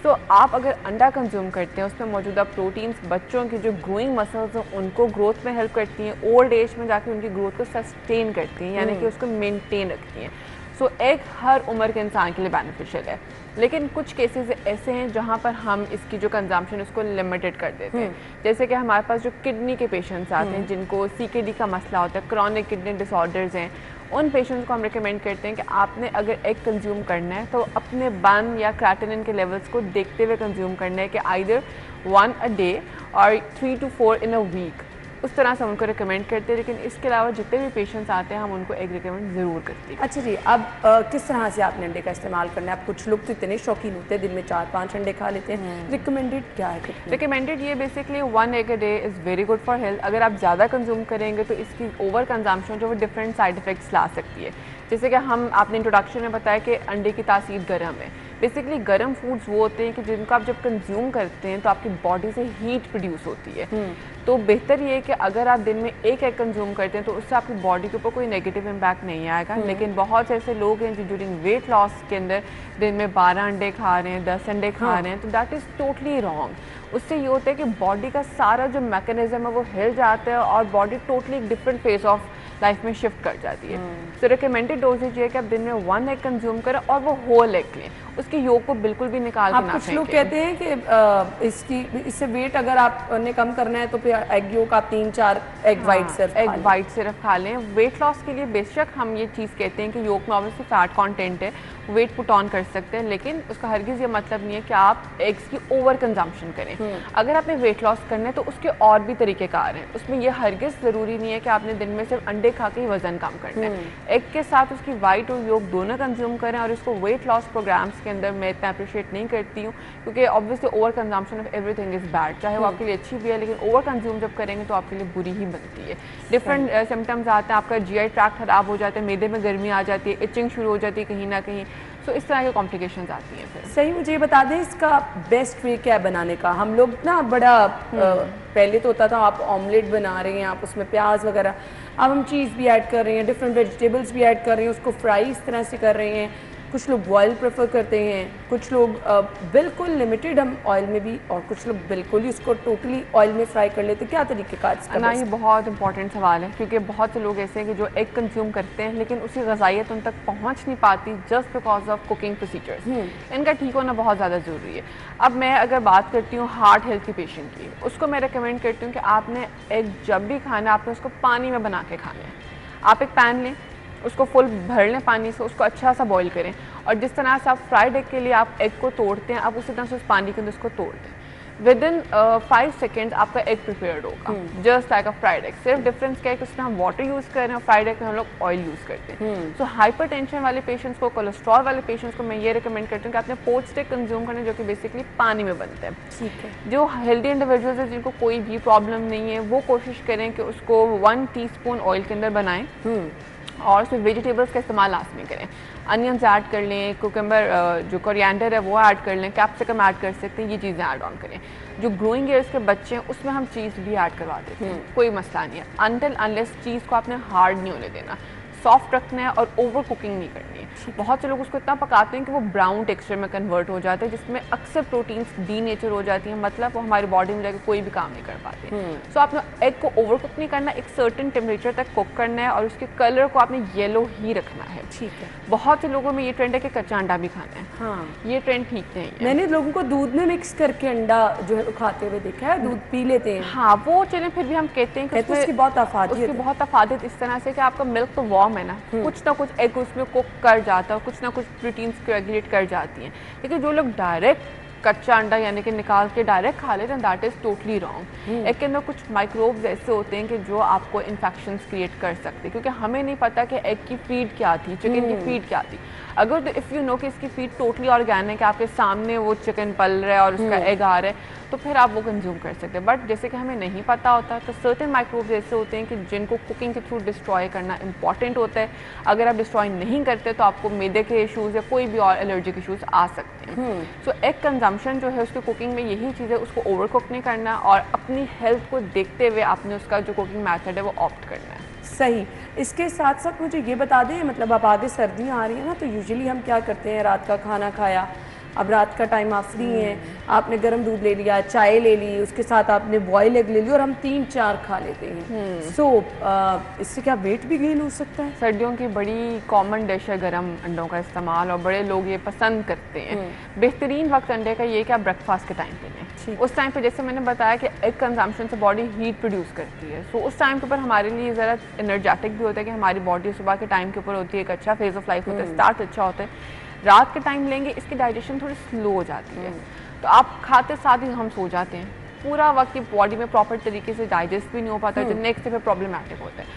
E: تو آپ اگر انڈا کنزیوم کرتے ہیں اس میں موجودہ پروٹینز بچوں کی جو گروئنگ مسلز ہیں ان کو گروتھ میں ہیلپ کرتی ہیں، اولڈ ایج میں جا کے ان کی گروتھ کو سسٹین کرتی ہیں، یعنی کہ اس کو مینٹین رکھتی ہیں. سو ایگ ہر عمر کے انسان کے لیے بینیفیشیل ہے، لیکن کچھ کیسز ایسے ہیں جہاں پر ہم اس کی جو کنزمپشن اس کو لمیٹڈ کر دیتے ہیں. جیسے کہ ہمارے پاس جو کڈنی کے پیشنٹس آتے ہیں جن کو CKD کا مسئلہ ہوتا ہے، کرونک کڈنی ڈس آرڈرز ہیں، ان پیشنٹس کو ہم ریکمینڈ کرتے ہیں کہ آپ نے اگر ایگ کنزیوم کرنا ہے تو اپنے بن یا کریٹنن کے لیولز کو دیکھتے ہوئے کنزیوم کرنا ہے کہ آئیدر 1 a day اور 3 to 4 in a week. اس طرح سے ہم ان کو ریکمینڈ کرتے ہیں، لیکن اس کے علاوہ جتنے بھی پیشنٹس آتے ہیں ہم ان کو ایگ ریکمینڈ ضرور کرتے ہیں.
B: اچھا جی، اب کس طرح سے آپ نے انڈے کا استعمال کرنا ہے؟ اب کچھ لوگ تو اتنے شوقین ہوتے ہیں دن میں 4-5 انڈے کھا لیتے ہیں، ریکمینڈیڈ کیا ہے؟
E: ریکمینڈیڈ یہ basically 1 egg a day is very good for health. اگر آپ زیادہ کنزیوم کریں گے تو اس کی اوور کنزمپشن جو وہ ڈفرینٹ سائڈ افیکٹس لا سکتی ہے. جیسے کہ آپ نے انٹروڈکشن میں بتایا کہ انڈے کی تاثیر گرم ہے. بیسکلی گرم فوڈز وہ ہوتے ہیں کہ جن کو آپ جب کنزیوم کرتے ہیں تو آپ کی باڈی سے ہیٹ پروڈیوس ہوتی ہے. تو بہتر یہ ہے کہ اگر آپ دن میں ایک ایگ کنزیوم کرتے ہیں تو اس سے آپ کی باڈی کے اوپر کوئی نیگیٹو امپیکٹ نہیں آئے گا. لیکن بہت سے ایسے لوگ ہیں جو ڈیورنگ ویٹ لاس کے اندر دن میں 12 انڈے کھا رہے ہیں، 10 انڈے کھا رہے ہیں، تو دیٹ از ٹوٹلی رانگ. اس سے یہ ہوتا ہے کہ باڈی کا سارا جو میکانزم ہے وہ ہل جاتا ہے اور باڈی ٹوٹلی ایک ڈفرینٹ فیز آف لائف میں شفٹ کر جاتی ہے. تو ریکمینڈیڈ ڈوزیج یہ ہے کہ آپ دن میں 1 ایگ کنزیوم کریں اور وہ ہول ایگ لیں، اس کی یolk کو بالکل بھی نکال کے نہ پھینکیں.
B: کچھ لوگ کہتے ہیں کہ اس سے ویٹ اگر آپ نے کم کرنا ہے تو پھر ایگ یolk آپ 3-4 ایگ وائٹ
E: صرف کھا لیں. ویٹ لاس کے لیے بے شک ہم یہ چیز کہتے ہیں کہ یolk میں obviously فیٹ کانٹینٹ ہے، ویٹ پٹ آن کر سکتے ہیں، لیکن اس کا ہرگز یہ مطلب نہیں ہے کہ آپ ایگز کی اوور کنزمپشن کریں. اگر آپ نے ویٹ لاس کرنا ہے تو اس کے اور بھی طریقے کار ہیں. اس میں یہ ہرگز ضروری نہیں ہے کہ آپ نے دن میں صرف انڈے کھا کے ہی وزن کم کرنا ہے. ایگ کے ساتھ اس کی وائٹ اور یolk دونوں کنزیوم کریں. اور اس کو ویٹ لاس پروگرامس کے اندر میں اتنا اپریشیٹ نہیں کرتی ہوں کیونکہ obviously over consumption of every thing is bad, چاہے وہ آپ کے لیے اچھی بھی ہے، لیکن اوور کنزیوم جب کریں گے تو آپ کے لیے بری ہی بنتی ہے. ڈفرینٹ سمٹمز آتے ہیں، آپ کا GI ٹریکٹ خراب ہو جاتا ہے، معدے میں گرمی آ جاتی ہے، ایچنگ شروع ہو جاتی ہے کہیں نہ کہیں. سو اس طرح کی کمپلیکیشنز آتی ہیں. پھر
B: صحیح، مجھے یہ بتا دیں اس کا بیسٹ وے کیا ہے بنانے کا؟ ہم لوگ نا بڑا پہلے تو ہوتا تھا آپ آملیٹ بنا رہے ہیں، آپ اس میں پیاز وغیرہ، اب ہم چیز بھی ایڈ کر رہے ہیں، ڈفرینٹ ویجیٹیبلس بھی ایڈ کر رہے ہیں، اس کو فرائی اس طرح سے کر رہے ہیں. کچھ لوگ بوائل پریفر کرتے ہیں، کچھ لوگ بالکل لمیٹڈ ہم آئل میں بھی، اور کچھ لوگ بالکل ہی اس کو ٹوٹلی آئل میں فرائی کر لیتے. کیا طریقہ کار اس کا؟
E: نا یہ بہت امپورٹنٹ سوال ہے کیونکہ بہت سے لوگ ایسے ہیں کہ جو ایگ کنزیوم کرتے ہیں لیکن اسی غذائیت ان تک پہنچ نہیں پاتی just because of cooking procedures. ان کا ٹھیک ہونا بہت زیادہ ضروری ہے. اب میں اگر بات کرتی ہوں ہارٹ ہیلتھ کی پیشنٹ کی، اس کو میں ریکمینڈ کرتی ہوں کہ آپ نے ایگ جب بھی کھانا ہے آپ نے اس کو پانی میں بنا کے کھانا ہے. آپ ایک پین لیں، اس کو فل بھر لیں پانی سے، اس کو اچھا سا بوائل کریں، اور جس طرح سے آپ فرائیڈ ایگ کے لیے آپ ایگ کو توڑتے ہیں آپ اسی طرح سے اس پانی کے اندر اس کو توڑ دیں. ودن 5 سیکنڈ آپ کا ایگ پریپیئرڈ ہوگا just like a fried egg. صرف ڈفرینس کیا ہے کہ اس میں ہم واٹر یوز کر رہے ہیں اور فرائیڈ ایگ میں ہم لوگ آئل یوز کرتے ہیں. سو ہائپر ٹینشن والے پیشنٹس کو، کولیسٹرول والے پیشنٹس کو میں یہ ریکمینڈ کرتی ہوں کہ آپ نے پورک اسٹیک کنزیوم کرنا ہے جو کہ بیسکلی پانی میں بنتا ہے.
B: ٹھیک ہے.
E: جو ہیلدی انڈیویجولز ہیں جن کو کوئی بھی پرابلم نہیں ہے وہ کوشش کریں کہ اس کو 1 ٹی اسپون آئل کے اندر بنائیں اور اس میں ویجیٹیبلس کا استعمال لازمی کریں. انینس ایڈ کر لیں، کوکمبر جو کوریانڈر ہے وہ ایڈ کر لیں، کیپسیکم ایڈ کر سکتے ہیں، یہ چیزیں ایڈ آن کریں. جو گروئنگ ایئرس کے بچے ہیں اس میں ہم چیز بھی ایڈ کروا دیتے ہیں، کوئی مسئلہ نہیں ہے. انٹل انلیس چیز کو آپ نے ہارڈ نہیں ہونے دینا، سافٹ رکھنا ہے اور اوور کوکنگ نہیں کرنی ہے. بہت سے لوگ اس کو اتنا پکاتے ہیں کہ وہ براؤن ٹیکسچر میں کنورٹ ہو جاتا ہے جس میں اکثر پروٹینس ڈی نیچر ہو جاتی ہیں، مطلب وہ ہماری باڈی میں جا کے کوئی بھی کام نہیں کر پاتے. سو آپ نے ایگ کو اوور کوک نہیں کرنا، ایک سرٹن ٹیمپریچر تک کوک کرنا ہے اور اس کے کلر کو آپ نے یلو ہی رکھنا ہے.
B: ٹھیک ہے.
E: بہت سے لوگوں میں یہ ٹرینڈ ہے کہ کچا انڈا بھی کھانا ہے.
B: ہاں،
E: یہ ٹرینڈ ٹھیک نہیں ہے.
B: میں نے لوگوں کو دودھ میں مکس کر کے انڈا جو ہے کھاتے ہوئے دیکھا ہے، دودھ پی لیتے ہیں.
E: ہاں وہ چلیں پھر بھی ہم کہتے ہیں کہ
B: اس کی بہت
E: افادیت اس طرح سے کہ آپ کا ملک تو وارم ہے نا، کچھ نہ کچھ ایگ اس میں کوک کر جاتا ہے اور کچھ نہ کچھ پروٹینس کو ریگولیٹ کر جاتی ہیں. لیکن جو لوگ ڈائریکٹ کچا انڈا یعنی کہ نکال کے ڈائریکٹ کھا لیتے ہیں that is totally wrong. Egg کے اندر کچھ مائکروبز ایسے ہوتے ہیں کہ جو آپ کو انفیکشنز کریٹ کر سکتے ہیں کیونکہ ہمیں نہیں پتا کہ ایگ کی فیڈ کیا تھی، چکن کی فیڈ کیا تھی. اگر اف یو نو کہ اس کی فیڈ ٹوٹلی آرگینک ہے، آپ کے سامنے وہ چکن پل رہا ہے اور اس کا ایگ آ رہا ہے، تو پھر آپ وہ کنزیوم کر سکتے ہیں. بٹ جیسے کہ ہمیں نہیں پتہ ہوتا تو سرٹن مائکروویوز ایسے ہوتے ہیں کہ جن کو کوکنگ کے تھرو ڈسٹرائے کرنا امپورٹنٹ ہوتا ہے. اگر آپ ڈسٹرائے نہیں کرتے تو آپ کو میدے کے ایشوز یا کوئی بھی اور الرجک ایشوز آ سکتے ہیں. سو ایگ کنزمپشن جو ہے اس کی کوکنگ میں یہی چیز ہے, اس کو اوور کوک نہیں کرنا اور اپنی ہیلتھ کو دیکھتے ہوئے آپ نے اس کا جو کوکنگ میتھڈ ہے وہ آپٹ کرنا ہے.
B: صحیح. اس کے ساتھ ساتھ مجھے یہ بتا دیں, مطلب اب آگے سردیاں آ رہی ہیں نا, تو یوزلی ہم کیا کرتے ہیں, رات کا کھانا کھایا, اب رات کا ٹائم آپ فری ہیں, آپ نے گرم دودھ لے لیا, چائے لے لی, اس کے ساتھ آپ نے بوائل ایگ لے لی اور ہم 3-4 کھا لیتے ہیں. سو اس سے کیا ویٹ بھی گین ہو سکتا ہے؟
E: سردیوں کی بڑی کامن ڈش ہے گرم انڈوں کا استعمال, اور بڑے لوگ یہ پسند کرتے ہیں. بہترین وقت انڈے کا یہ کہ آپ بریک فاسٹ کے ٹائم پہ لیں. اس ٹائم پہ جیسے میں نے بتایا کہ ایگ کنزمپشن سے باڈی ہیٹ پروڈیوس کرتی ہے. سو اس ٹائم کے اوپر ہمارے لیے ذرا انرجیٹک بھی ہوتا ہے کہ ہماری باڈی صبح کے ٹائم کے اوپر ہوتی ہے, ایک اچھا فیز آف لائف ہوتا ہے, اسٹارٹ اچھا ہوتا ہے. رات کے ٹائم لیں گے اس کی ڈائجیشن تھوڑی سلو ہو جاتی ہے, تو آپ کھاتے ساتھ ہی ہم سو جاتے ہیں, پورا وقت باڈی میں پراپر طریقے سے ڈائجسٹ بھی نہیں ہو پاتا, جو نیکسٹ ڈے پہ پرابلمٹک ہوتا ہے.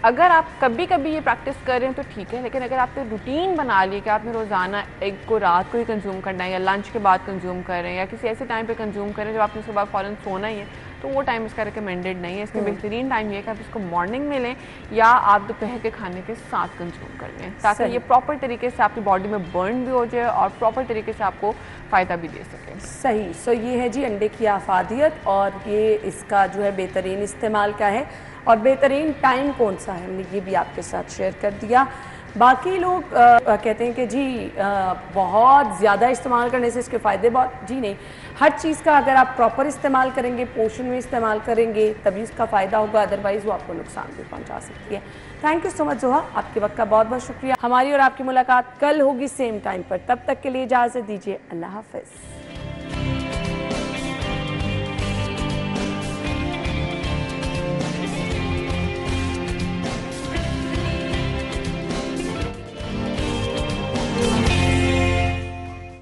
E: اگر آپ کبھی کبھی یہ پریکٹس کر رہے ہیں تو ٹھیک ہے, لیکن اگر آپ نے روٹین بنا لی کہ آپ نے روزانہ ایگ کو رات کو ہی کنزیوم کرنا ہے یا لنچ کے بعد کنزیوم کر رہے ہیں یا کسی ایسے ٹائم پہ کنزیوم کر رہے ہیں جب آپ نے صبح فوراً سونا ہی ہے, تو وہ ٹائم اس کا ریکمینڈیڈ نہیں ہے. اس کے بہترین ٹائم یہ ہے کہ آپ اس کو مارننگ میں لیں یا آپ دوپہر کے کھانے کے ساتھ کنزیوم کر لیں, تاکہ یہ پراپر طریقے سے آپ کی باڈی میں برن بھی ہو جائے اور پراپر طریقے سے آپ کو فائدہ بھی دے سکے.
B: صحیح. سو یہ ہے جی انڈے کی افادیت, اور یہ اس کا جو ہے بہترین استعمال کیا ہے اور بہترین ٹائم کون سا ہے, ہم نے یہ بھی آپ کے ساتھ شیئر کر دیا. باقی لوگ کہتے ہیں کہ جی بہت زیادہ استعمال کرنے سے اس کے فائدے بہت, جی نہیں, ہر چیز کا اگر آپ پراپر استعمال کریں گے, پورشن میں استعمال کریں گے, تبھی اس کا فائدہ ہوگا, ادروائز وہ آپ کو نقصان بھی پہنچا سکتی ہے. تھینک یو سو مچ زوہا, آپ کے وقت کا بہت بہت شکریہ. ہماری اور آپ کی ملاقات کل ہوگی سیم ٹائم پر, تب تک کے لیے اجازت دیجیے. اللہ حافظ.